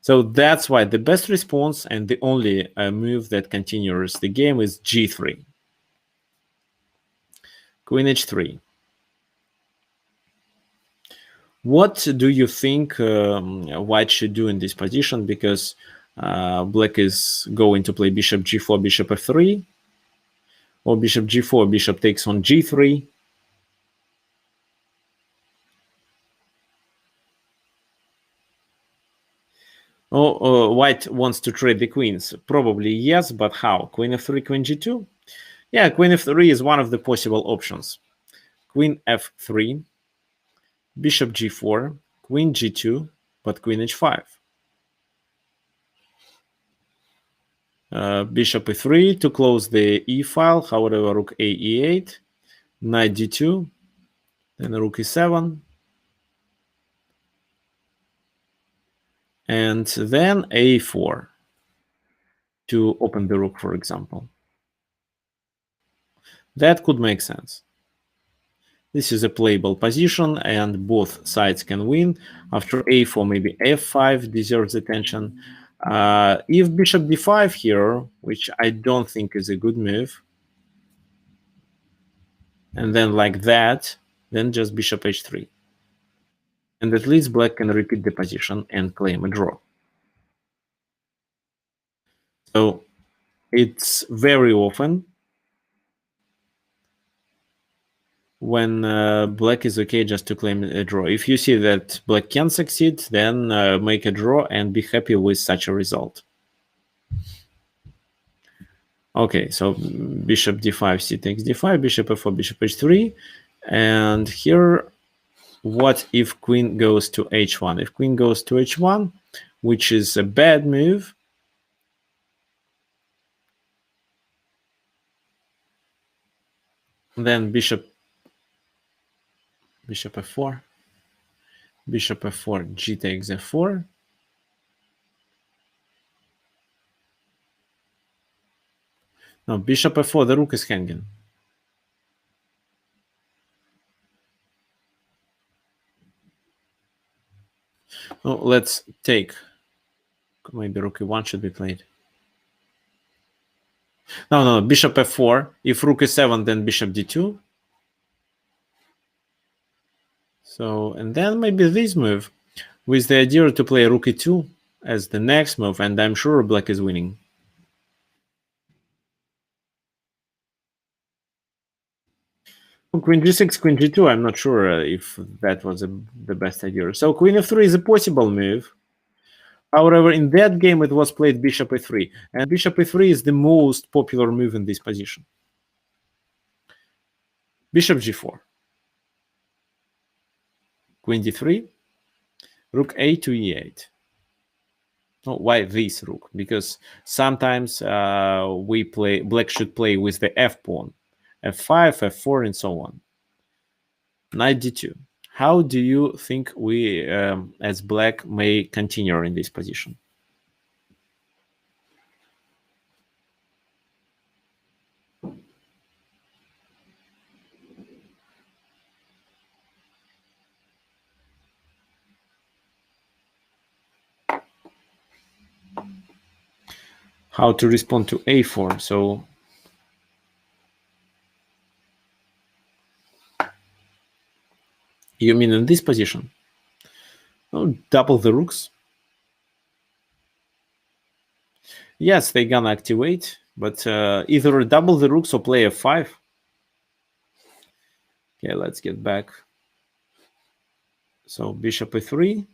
So that's why the best response and the only move that continues the game is g3. Queen h3. What do you think white should do in this position? Because black is going to play bishop g4, bishop f3, or bishop g4, bishop takes on g3. White wants to trade the queens. Probably yes, but how? Queen f3, queen g2? Yeah, queen f3 is one of the possible options. Queen f3, bishop g4, queen g2, but queen h5. Bishop e3 to close the e file, however, rook a e8, knight d2, then rook e7, and then a4 to open the rook, for example. That could make sense. This is a playable position, and both sides can win. After a4, maybe f5 deserves attention. If bishop d5 here, which I don't think is a good move, and then like that, then just bishop h3. And at least black can repeat the position and claim a draw. So it's very often when black is okay just to claim a draw. If you see that black can succeed, then make a draw and be happy with such a result. Okay, so bishop d5, c takes d5, bishop f4, bishop h3. And here, what if queen goes to h1? If queen goes to h1, which is a bad move, then bishop f4, bishop f4, g takes f4. No, bishop f4, the rook is hanging. Oh, let's take, maybe rook e1 should be played. No, bishop f4. If rook e7, then bishop d2. So, and then maybe this move, with the idea to play rook e2 as the next move, and I'm sure black is winning. Queen g6, queen g2, I'm not sure if that was the best idea. So queen f3 is a possible move. However, in that game, it was played bishop e3, and bishop e3 is the most popular move in this position. Bishop g4, queen d3, rook a to e8. Oh, why this rook? Because sometimes black should play with the f pawn, f5, f4, and so on. Knight d2. How do you think we, as black, may continue in this position? How to respond to a4? So you mean in this position? Oh, double the rooks. Yes, they're gonna activate, but either double the rooks or play f5. Okay, let's get back. So bishop e3,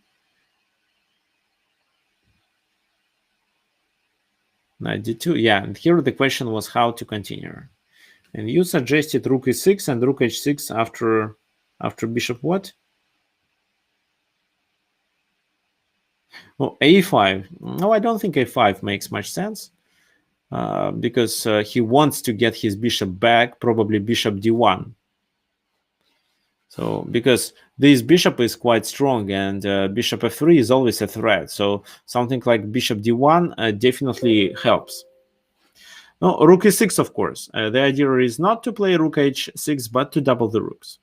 Knight d2. Yeah, and here the question was how to continue. And you suggested rook e6 and rook h6 after bishop what? Oh, a5. No, I don't think a5 makes much sense because he wants to get his bishop back, probably bishop d1. So because this bishop is quite strong and bishop f3 is always a threat. So something like bishop d1 definitely helps. No, rook e6, of course. The idea is not to play rook h6, but to double the rooks.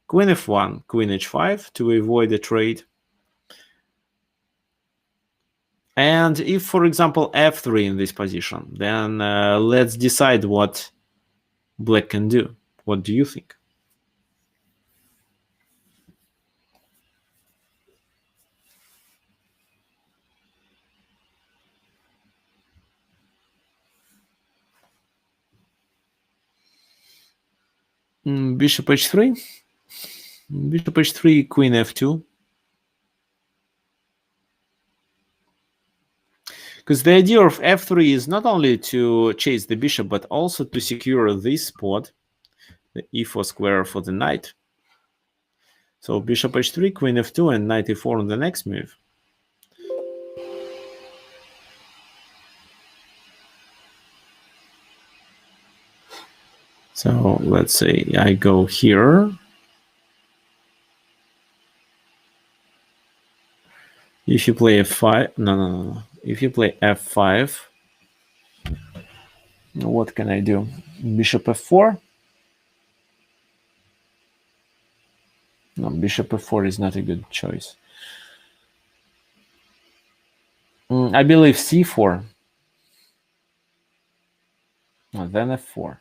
Queen f1, queen h5 to avoid a trade. And if, for example, f3 in this position, then let's decide what black can do. What do you think? Bishop h3. Bishop h3, queen f2. Because the idea of f3 is not only to chase the bishop, but also to secure this spot, the e4 square for the knight. So bishop h3, queen f2, and knight e4 on the next move. So let's say I go here. If you play f5, no. If you play f5, what can I do? Bishop f4? No, bishop f4 is not a good choice. I believe c4. No, then f4.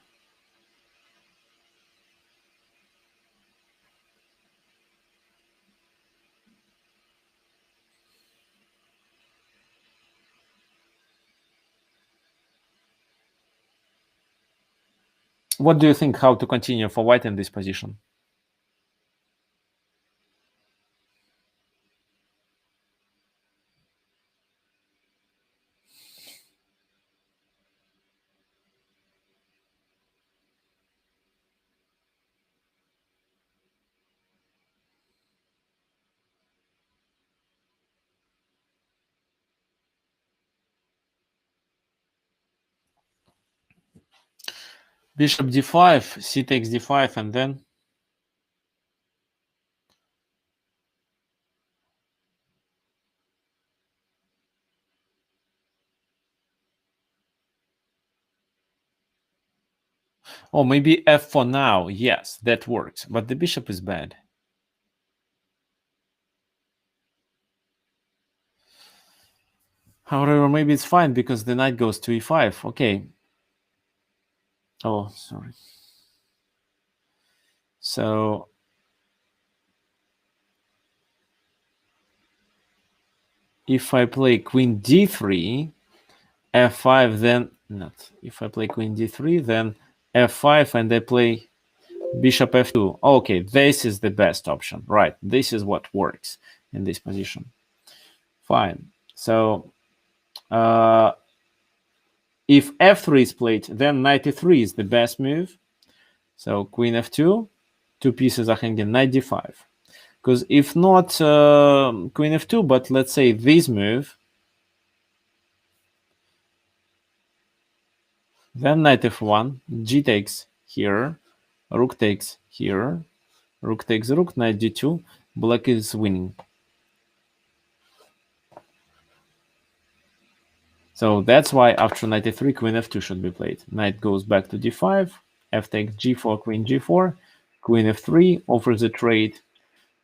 What do you think how to continue for white in this position? Bishop d5, c takes d5, and then oh, maybe f for now. Yes, that works, but the bishop is bad. However, maybe it's fine because the knight goes to e5. Okay. Oh, sorry. So if I play queen d3, f5, then not. If I play queen d3, then f5, and I play bishop f2. Okay, this is the best option, right? This is what works in this position. Fine. So if f3 is played, then knight e3 is the best move. So queen f2, two pieces are hanging, knight d5. Because if not queen f2, but let's say this move, then knight f1, g takes here, rook takes here, rook takes rook, knight d2, black is winning. So that's why after knight e3, queen f2 should be played. Knight goes back to d5, f takes g4, queen g4, queen f3 offers a trade.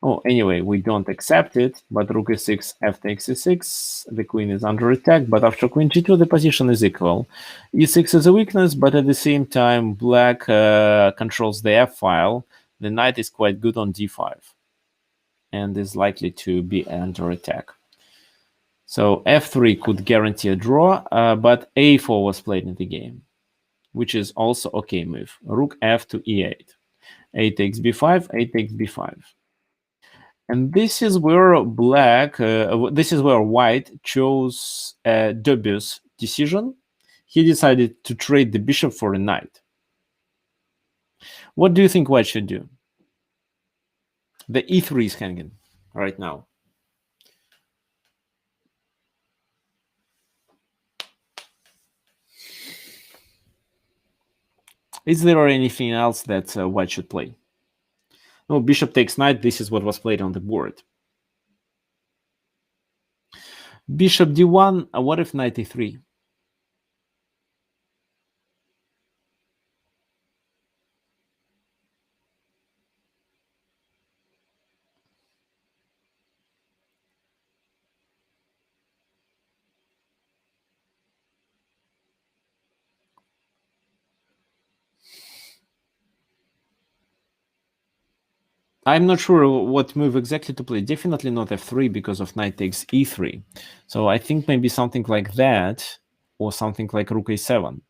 Oh, anyway, we don't accept it, but rook e6, f takes e6, the queen is under attack, but after queen g2, the position is equal. e6 is a weakness, but at the same time, black controls the f file. The knight is quite good on d5 and is likely to be under attack. So f3 could guarantee a draw, but a4 was played in the game, which is also okay move. Rook f to e8. A takes b5, a takes b5. And this is where this is where white chose a dubious decision. He decided to trade the bishop for a knight. What do you think white should do? The e3 is hanging right now. Is there anything else that white should play? No, bishop takes knight. This is what was played on the board. Bishop d1. What if knight e3? I'm not sure what move exactly to play. Definitely not f3 because of knight takes e3. So I think maybe something like that or something like rook a7.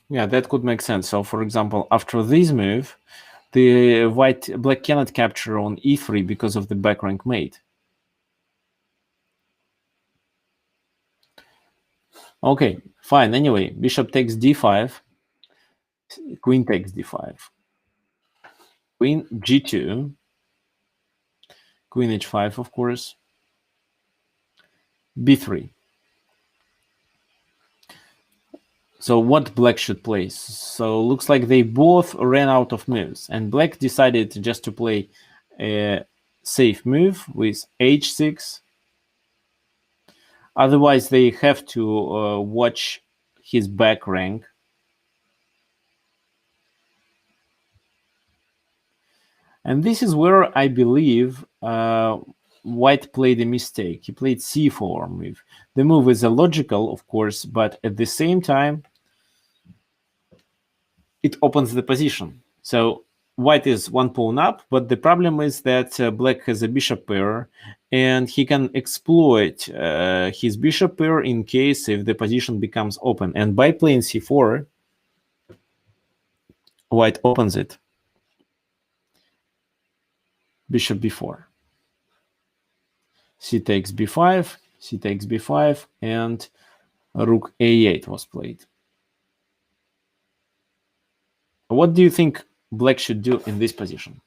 Yeah, that could make sense. So for example, after this move, the black cannot capture on e3 because of the back rank mate. Okay, fine. Anyway, bishop takes d5, queen takes d5, queen g2, queen h5, of course, b3. So what black should play? So looks like they both ran out of moves, and black decided just to play a safe move with h6. Otherwise, they have to watch his back rank. And this is where I believe white played a mistake. He played c4 move. The move is illogical, of course, but at the same time, it opens the position. So white is one pawn up, but the problem is that black has a bishop pair, and he can exploit his bishop pair in case if the position becomes open. And by playing c4, white opens it. Bishop b4. C takes b5, c takes b5, and rook a8 was played. What do you think black should do in this position?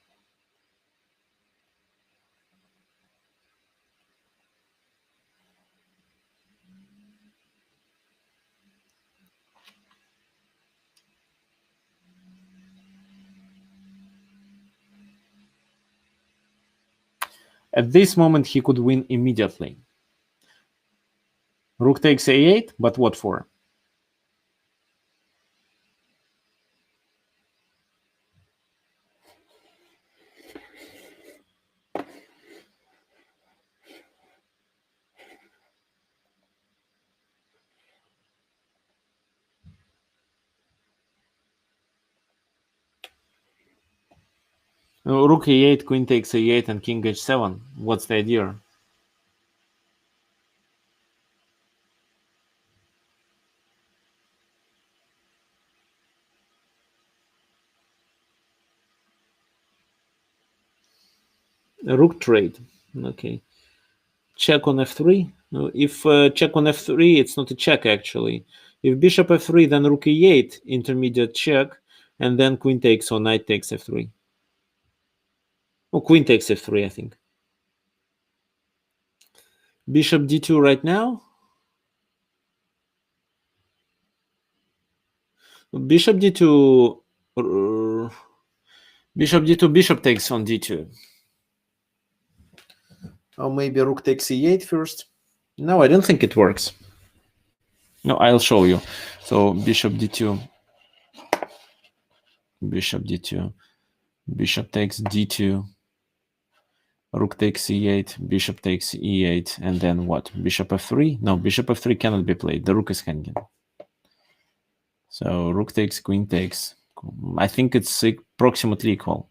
At this moment, he could win immediately. Rook takes a8, but what for? Rook a8, queen takes a8, and king h7. What's the idea? A rook trade. Okay. Check on f3. If check on f3, it's not a check actually. If bishop f3, then rook e8, intermediate check, and then queen takes or knight takes f3. Oh, queen takes f3, I think. Bishop d2 right now. Bishop d2. Bishop d2, bishop takes on d2. Or maybe rook takes e8 first. No, I don't think it works. No, I'll show you. So bishop d2, bishop d2, bishop takes d2, rook takes e8, bishop takes e8, and then what? Bishop f3? No, bishop f3 cannot be played. The rook is hanging. So rook takes, queen takes. I think it's approximately equal.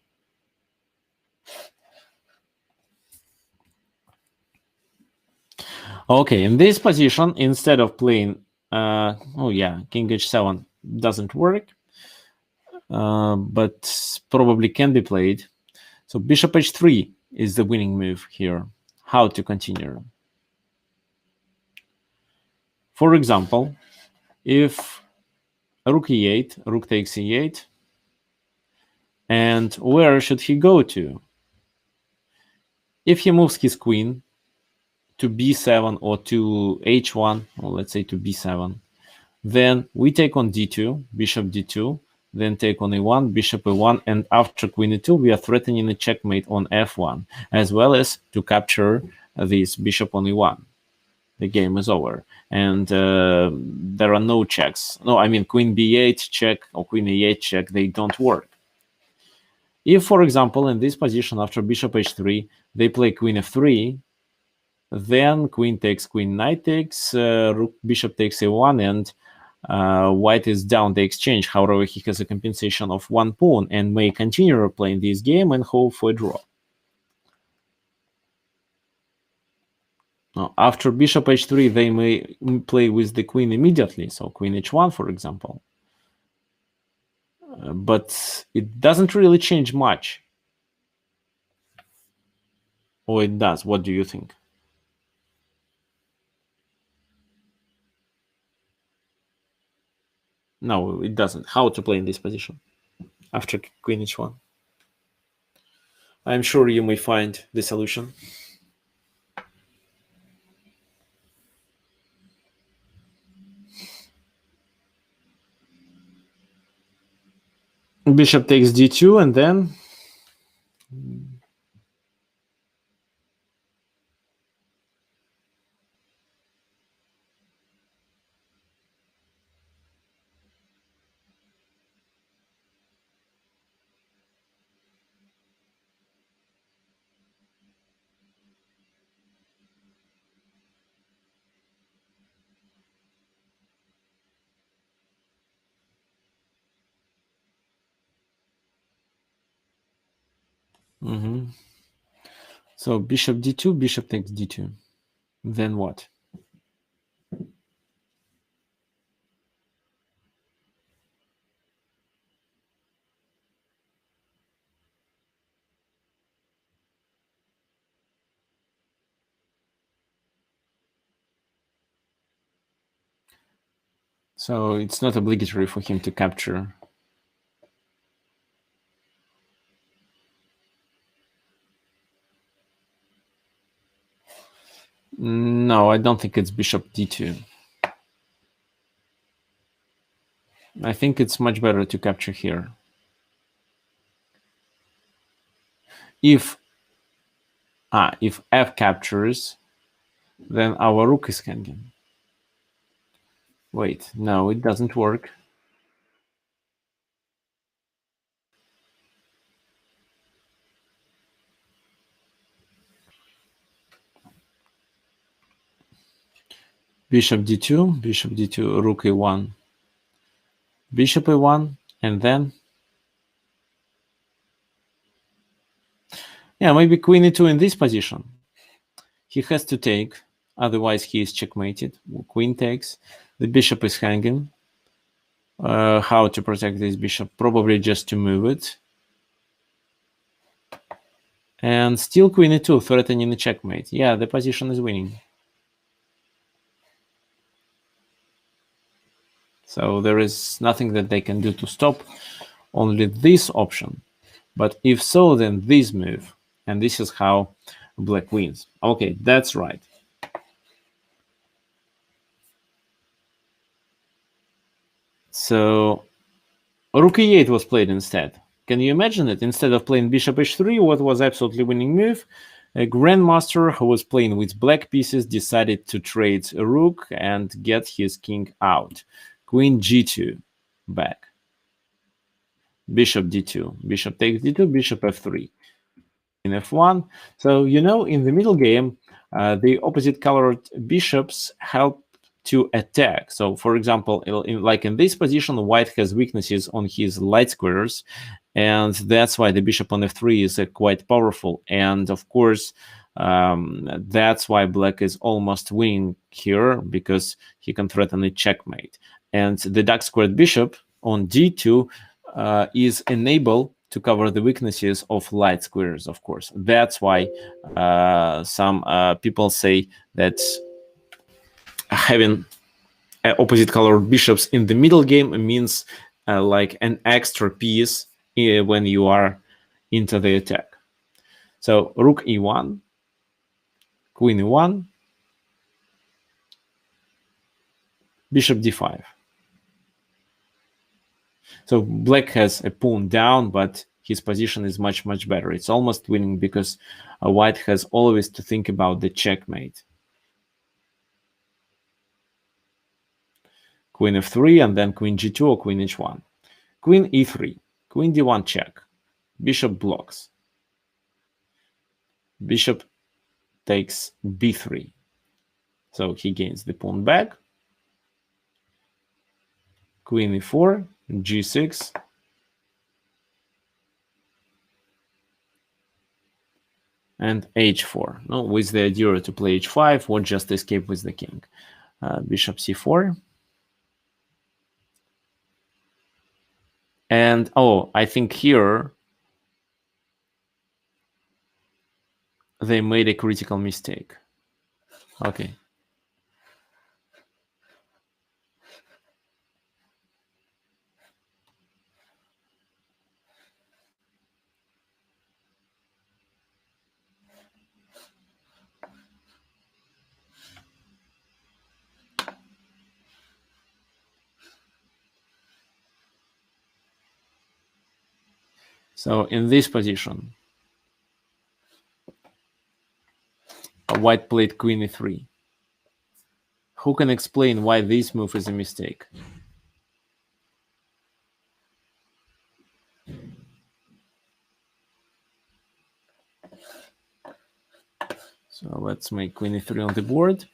Okay, in this position, instead of playing, king h7 doesn't work, but probably can be played. So bishop h3 is the winning move here. How to continue? For example, if rook e8, rook takes e8, and where should he go to? If he moves his queen to b7 or to h1, or let's say to b7, then we take on d2, bishop d2, then take on e1, bishop e1, and after queen e2, we are threatening a checkmate on f1, as well as to capture this bishop on e1. The game is over, and there are no checks. No, I mean queen b8 check or queen e8 check, they don't work. If, for example, in this position after bishop h3, they play queen f3, then queen takes, queen knight takes, rook, bishop takes a1, and white is down the exchange. However, he has a compensation of one pawn and may continue playing this game and hope for a draw. Now, after bishop h3, they may play with the queen immediately, so queen h1, for example. But it doesn't really change much. Or it does. What do you think? No, it doesn't. How to play in this position after queen h1? I'm sure you may find the solution. Bishop takes d2, and then so bishop d2, bishop takes d2. Then what? So it's not obligatory for him to capture. No, I don't think it's bishop d2. I think it's much better to capture here. If f captures, then our rook is hanging. Wait, no, it doesn't work. Bishop d2, bishop d2, rook e1, bishop e1, and then maybe queen e2 in this position. He has to take, otherwise he is checkmated. Queen takes, the bishop is hanging. How to protect this bishop? Probably just to move it. And still queen e2, threatening a checkmate. Yeah, the position is winning. So there is nothing that they can do to stop, only this option. But if so, then this move. And this is how black wins. Okay, that's right. So rook e8 was played instead. Can you imagine it? Instead of playing bishop h3, what was absolutely winning move, a grandmaster who was playing with black pieces decided to trade a rook and get his king out. Queen g2 back. Bishop d2. Bishop takes d2, bishop f3. In f1. So, in the middle game, the opposite colored bishops help to attack. So, for example, like in this position, white has weaknesses on his light squares, and that's why the bishop on f3 is quite powerful. And of course, That's why black is almost winning here, because he can threaten a checkmate. And the dark squared bishop on d2 is enabled to cover the weaknesses of light squares, of course. That's why some people say that having opposite colored bishops in the middle game means like an extra piece when you are into the attack. So rook e1, queen e1, bishop d5. So black has a pawn down, but his position is much, much better. It's almost winning because white has always to think about the checkmate. Queen f3, and then queen g2 or queen h1. Queen e3, queen d1 check. Bishop blocks. Bishop takes b3. So he gains the pawn back. Queen e4, g6. And h4. No, with the idea to play h5 or just escape with the king. Bishop c4. And I think here they made a critical mistake. Okay. So in this position, white played queen e3. Who can explain why this move is a mistake? So let's make queen e3 on the board.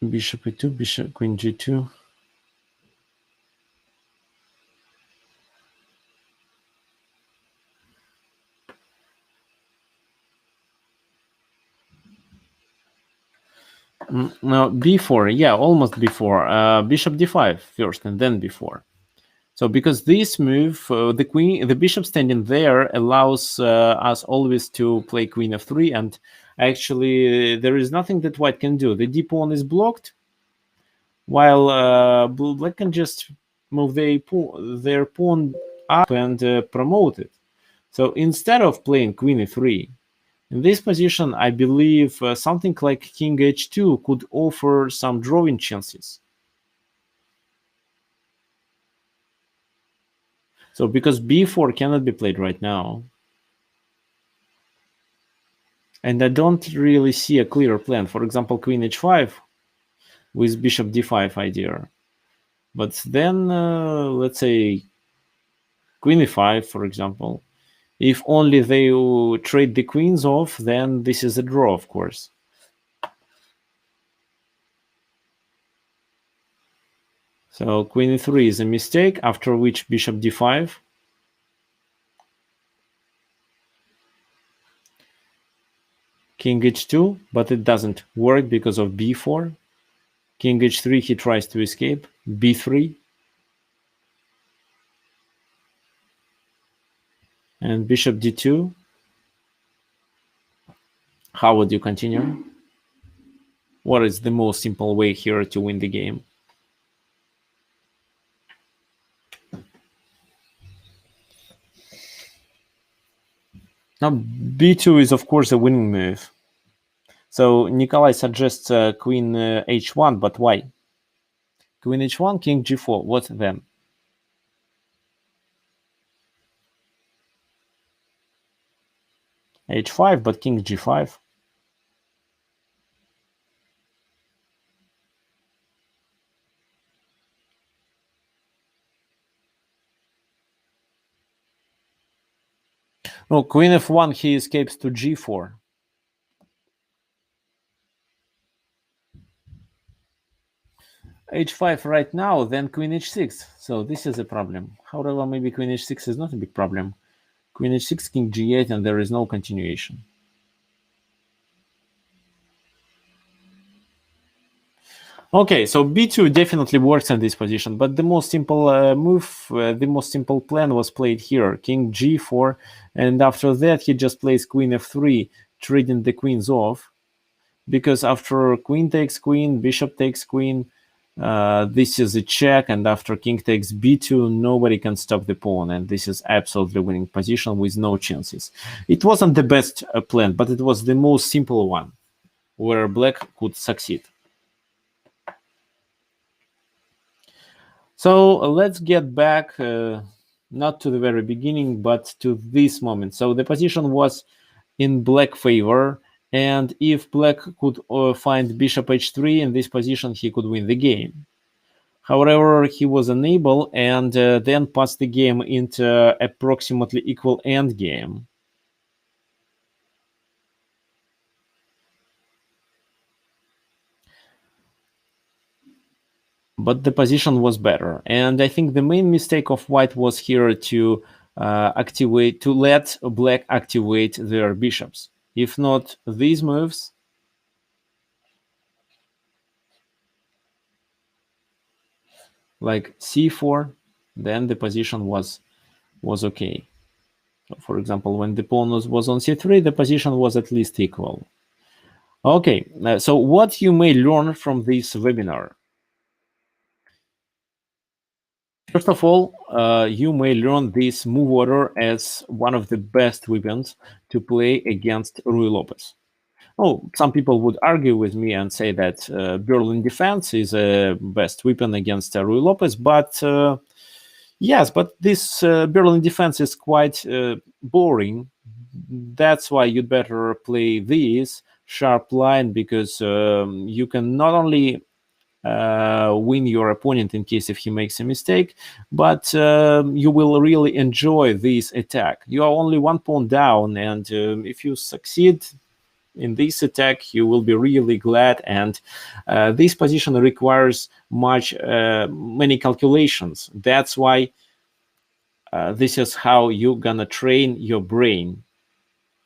Bishop e2, bishop, queen g2. No, b4, yeah, almost b4. Bishop d5 first and then b4. So because this move, the bishop standing there allows us always to play queen f3, and actually there is nothing that white can do. The d pawn is blocked, while black can just move their pawn up and promote it. So instead of playing queen e3, in this position, I believe something like king h2 could offer some drawing chances. So because b4 cannot be played right now, and I don't really see a clear plan. For example, queen h5 with bishop d5 idea. But then, let's say, queen e5, for example. If only they trade the queens off, then this is a draw, of course. So queen e3 is a mistake, after which bishop d5. King h2, but it doesn't work because of b4. King h3, he tries to escape. b3. And bishop d2. How would you continue? What is the most simple way here to win the game? Now, b2 is, of course, a winning move. So Nikolai suggests queen h1, but why? Queen h1, king g4. What then? h5, but king g5. Oh, queen f1, he escapes to g4. h5 right now, then queen h6. So this is a problem. However, maybe queen h6 is not a big problem. Queen h6, king g8, and there is no continuation. Okay, so b2 definitely works in this position, but the most simple the most simple plan was played here, king g4, and after that he just plays queen f3, trading the queens off, because after queen takes queen, bishop takes queen, this is a check, and after king takes b2, nobody can stop the pawn, and this is absolutely winning position with no chances. It wasn't the best plan, but it was the most simple one, where black could succeed. So let's get back, not to the very beginning, but to this moment. So the position was in black favor, and if black could find bishop h3 in this position, he could win the game. However, he was unable, and then passed the game into approximately equal endgame. But the position was better, and I think the main mistake of white was here to let black activate their bishops. If not these moves, like c4, then the position was okay. For example, when the pawn was on c3, the position was at least equal. Okay, so what you may learn from this webinar. First of all, you may learn this move order as one of the best weapons to play against Ruy Lopez. Oh, some people would argue with me and say that Berlin defense is a best weapon against Ruy Lopez, but yes, but this Berlin defense is quite boring. That's why you'd better play this sharp line, because you can not only win your opponent in case if he makes a mistake, but you will really enjoy this attack. You are only one pawn down, and if you succeed in this attack, you will be really glad, and this position requires many calculations. That's why this is how you're gonna train your brain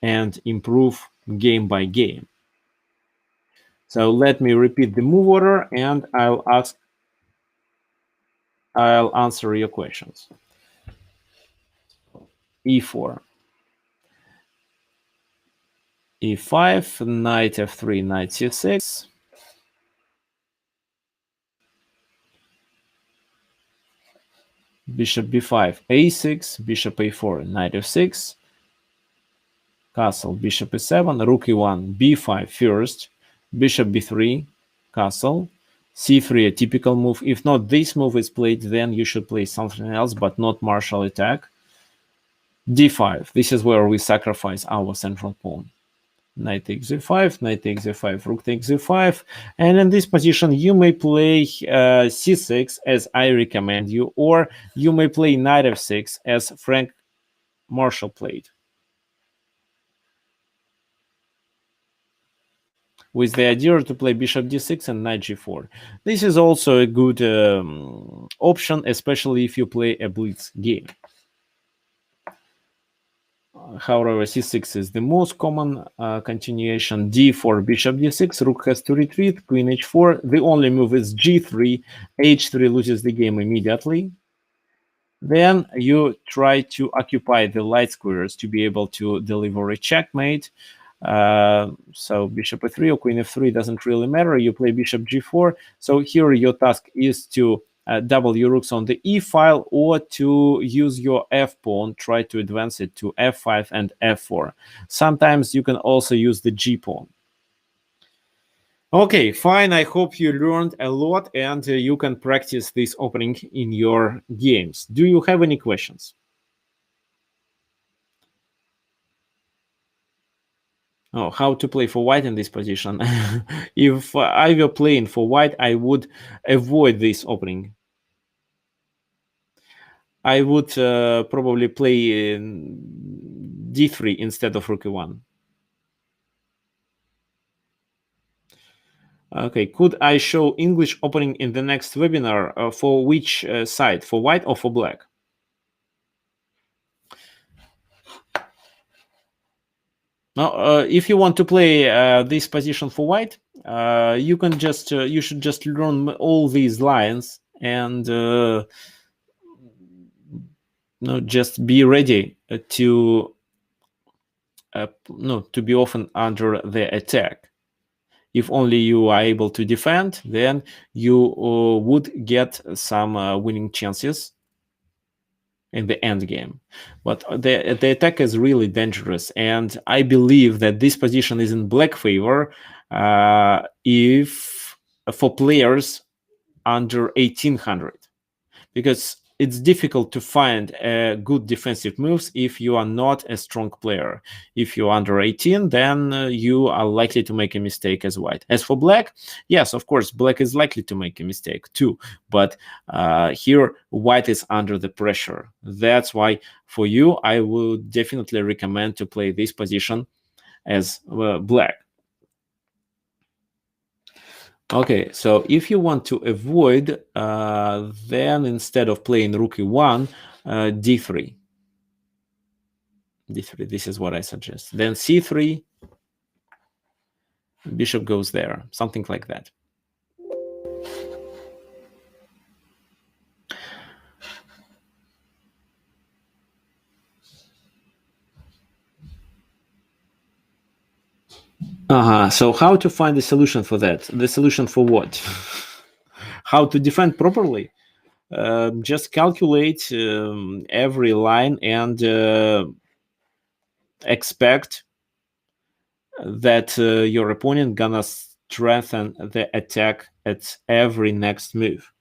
and improve game by game. So let me repeat the move order, and I'll answer your questions. e4, e5, knight f3, knight c6, bishop b5, a6, bishop a4, knight f6, castle, bishop e7, rook e1, b5 first, bishop b3, castle, c3, a typical move. If not this move is played, then you should play something else, but not martial attack. d5, this is where we sacrifice our central pawn. Knight takes e5, knight takes e5, rook takes e5, and in this position you may play c6 as I recommend you, or you may play knight f6 as Frank Marshall played, with the idea to play bishop d6 and knight g4. This is also a good option, especially if you play a blitz game. However, c6 is the most common continuation. d4, bishop d6, rook has to retreat, queen h4. The only move is g3. h3 loses the game immediately. Then you try to occupy the light squares to be able to deliver a checkmate. So bishop e3 or queen f3 doesn't really matter. You play bishop g4. So here your task is to double your rooks on the e file, or to use your f pawn, try to advance it to f5 and f4. Sometimes you can also use the g pawn. Okay, fine. I hope you learned a lot, and you can practice this opening in your games. Do you have any questions? Oh, how to play for white in this position? If I were playing for white, I would avoid this opening. I would probably play d3 instead of rook e1? Okay, could I show English opening in the next webinar? For which side, for white or for black? Now, if you want to play this position for white, you can just you should just learn all these lines and just be ready to to be often under the attack. If only you are able to defend, then you would get some winning chances in the end game. But the attack is really dangerous, and I believe that this position is in black favor if for players under 1800, because it's difficult to find good defensive moves if you are not a strong player. If you're under 18, then you are likely to make a mistake as white. As for black, yes, of course, black is likely to make a mistake too. But here, white is under the pressure. That's why for you, I would definitely recommend to play this position as black. Okay, so if you want to avoid, then instead of playing rook e1, d3. d3, this is what I suggest. Then c3, bishop goes there, something like that. So how to find the solution for that? The solution for what? How to defend properly? Just calculate every line and expect that your opponent gonna strengthen the attack at every next move.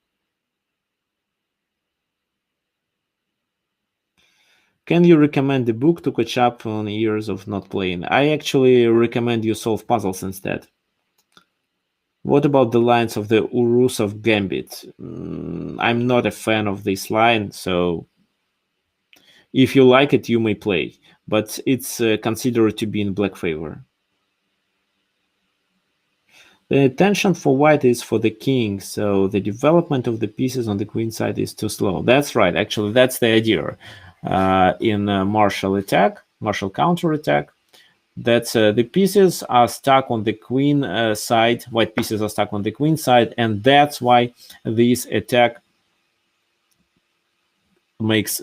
Can you recommend a book to catch up on years of not playing? I actually recommend you solve puzzles instead. What about the lines of the Urusov Gambit? I'm not a fan of this line, so if you like it, you may play, but it's considered to be in black favor. The attention for white is for the king, so the development of the pieces on the queen side is too slow. That's right, actually, that's the idea. In martial counter attack, that the pieces are stuck on the queen side, white pieces are stuck on the queen side, and that's why this attack makes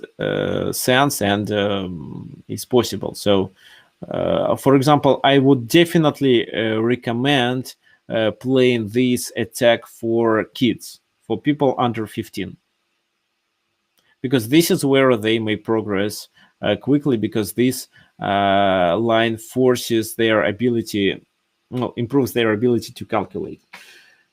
sense and is possible. So, for example, I would definitely recommend playing this attack for kids, for people under 15. Because this is where they may progress quickly, because this line forces their ability, improves their ability to calculate.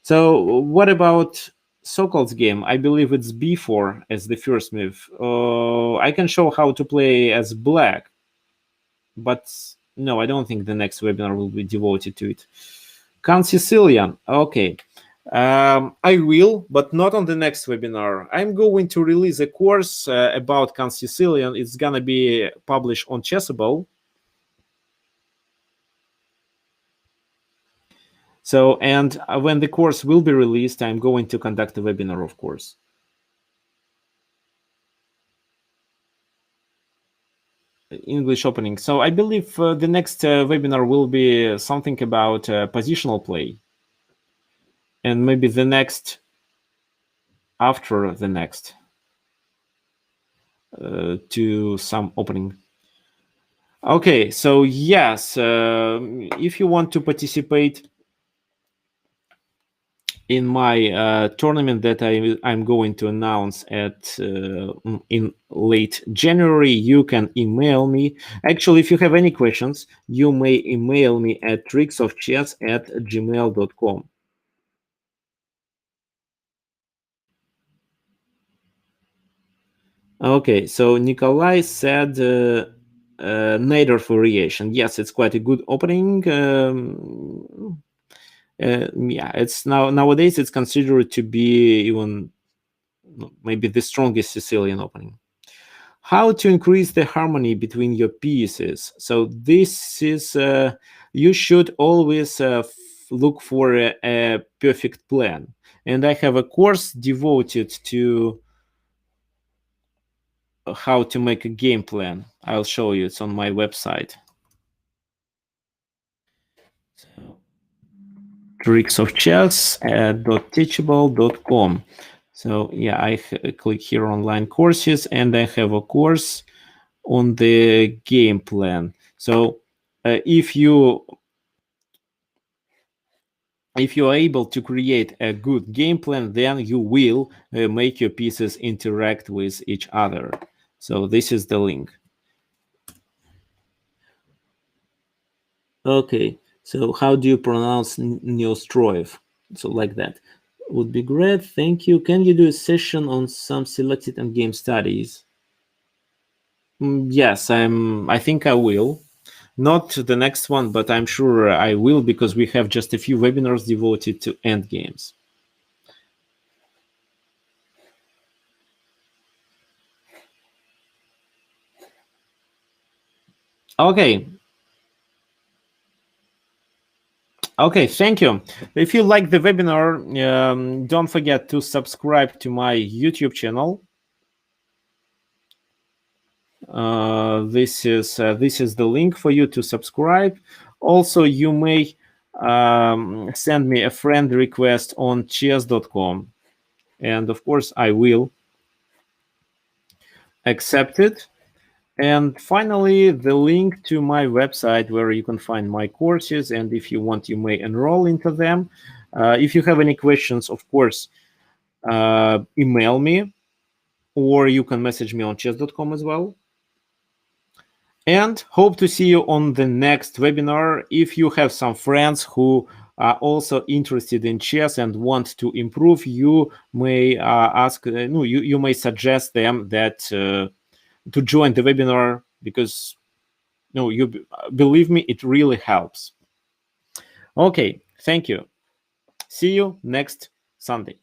So what about Sokol's game? I believe it's b4 as the first move. I can show how to play as black, but no, I don't think the next webinar will be devoted to it. Count Sicilian, okay. I will, but not on the next webinar. I'm going to release a course about Count Sicilian. It's gonna be published on Chessable. So, and when the course will be released, I'm going to conduct a webinar, of course. English opening. So I believe the next webinar will be something about positional play. And maybe the next after the next to some opening. Okay, so yes, if you want to participate in my tournament that I'm going to announce at in late January, you can email me. Actually, if you have any questions, you may email me at tricksofchess@gmail.com. Okay, so Nikolai said Nader variation. Yes, it's quite a good opening. Yeah, it's nowadays it's considered to be even maybe the strongest Sicilian opening. how to increase the harmony between your pieces. So this is you should always look for a perfect plan, and I have a course devoted to how to make a game plan. I'll show you. It's on my website. tricksofchess.teachable.com. So yeah, I click here online courses, and I have a course on the game plan. So if you are able to create a good game plan, then you will make your pieces interact with each other. So this is the link. Okay, so how do you pronounce Neustroev? So like that would be great. Thank you. Can you do a session on some selected and game studies? Yes, I think I will. Not the next one, but I'm sure I will, because we have just a few webinars devoted to end games. Okay. Okay, thank you. If you like the webinar, don't forget to subscribe to my YouTube channel. This is the link for you to subscribe. Also, you may send me a friend request on chess.com, and of course I will accept it. And finally, the link to my website where you can find my courses, and if you want, you may enroll into them. If you have any questions, of course, email me, or you can message me on chess.com as well. And hope to see you on the next webinar. If you have some friends who are also interested in chess and want to improve, you may ask, no, you may suggest them that to join the webinar, because no, you believe me, it really helps. Okay, thank you. See you next Sunday.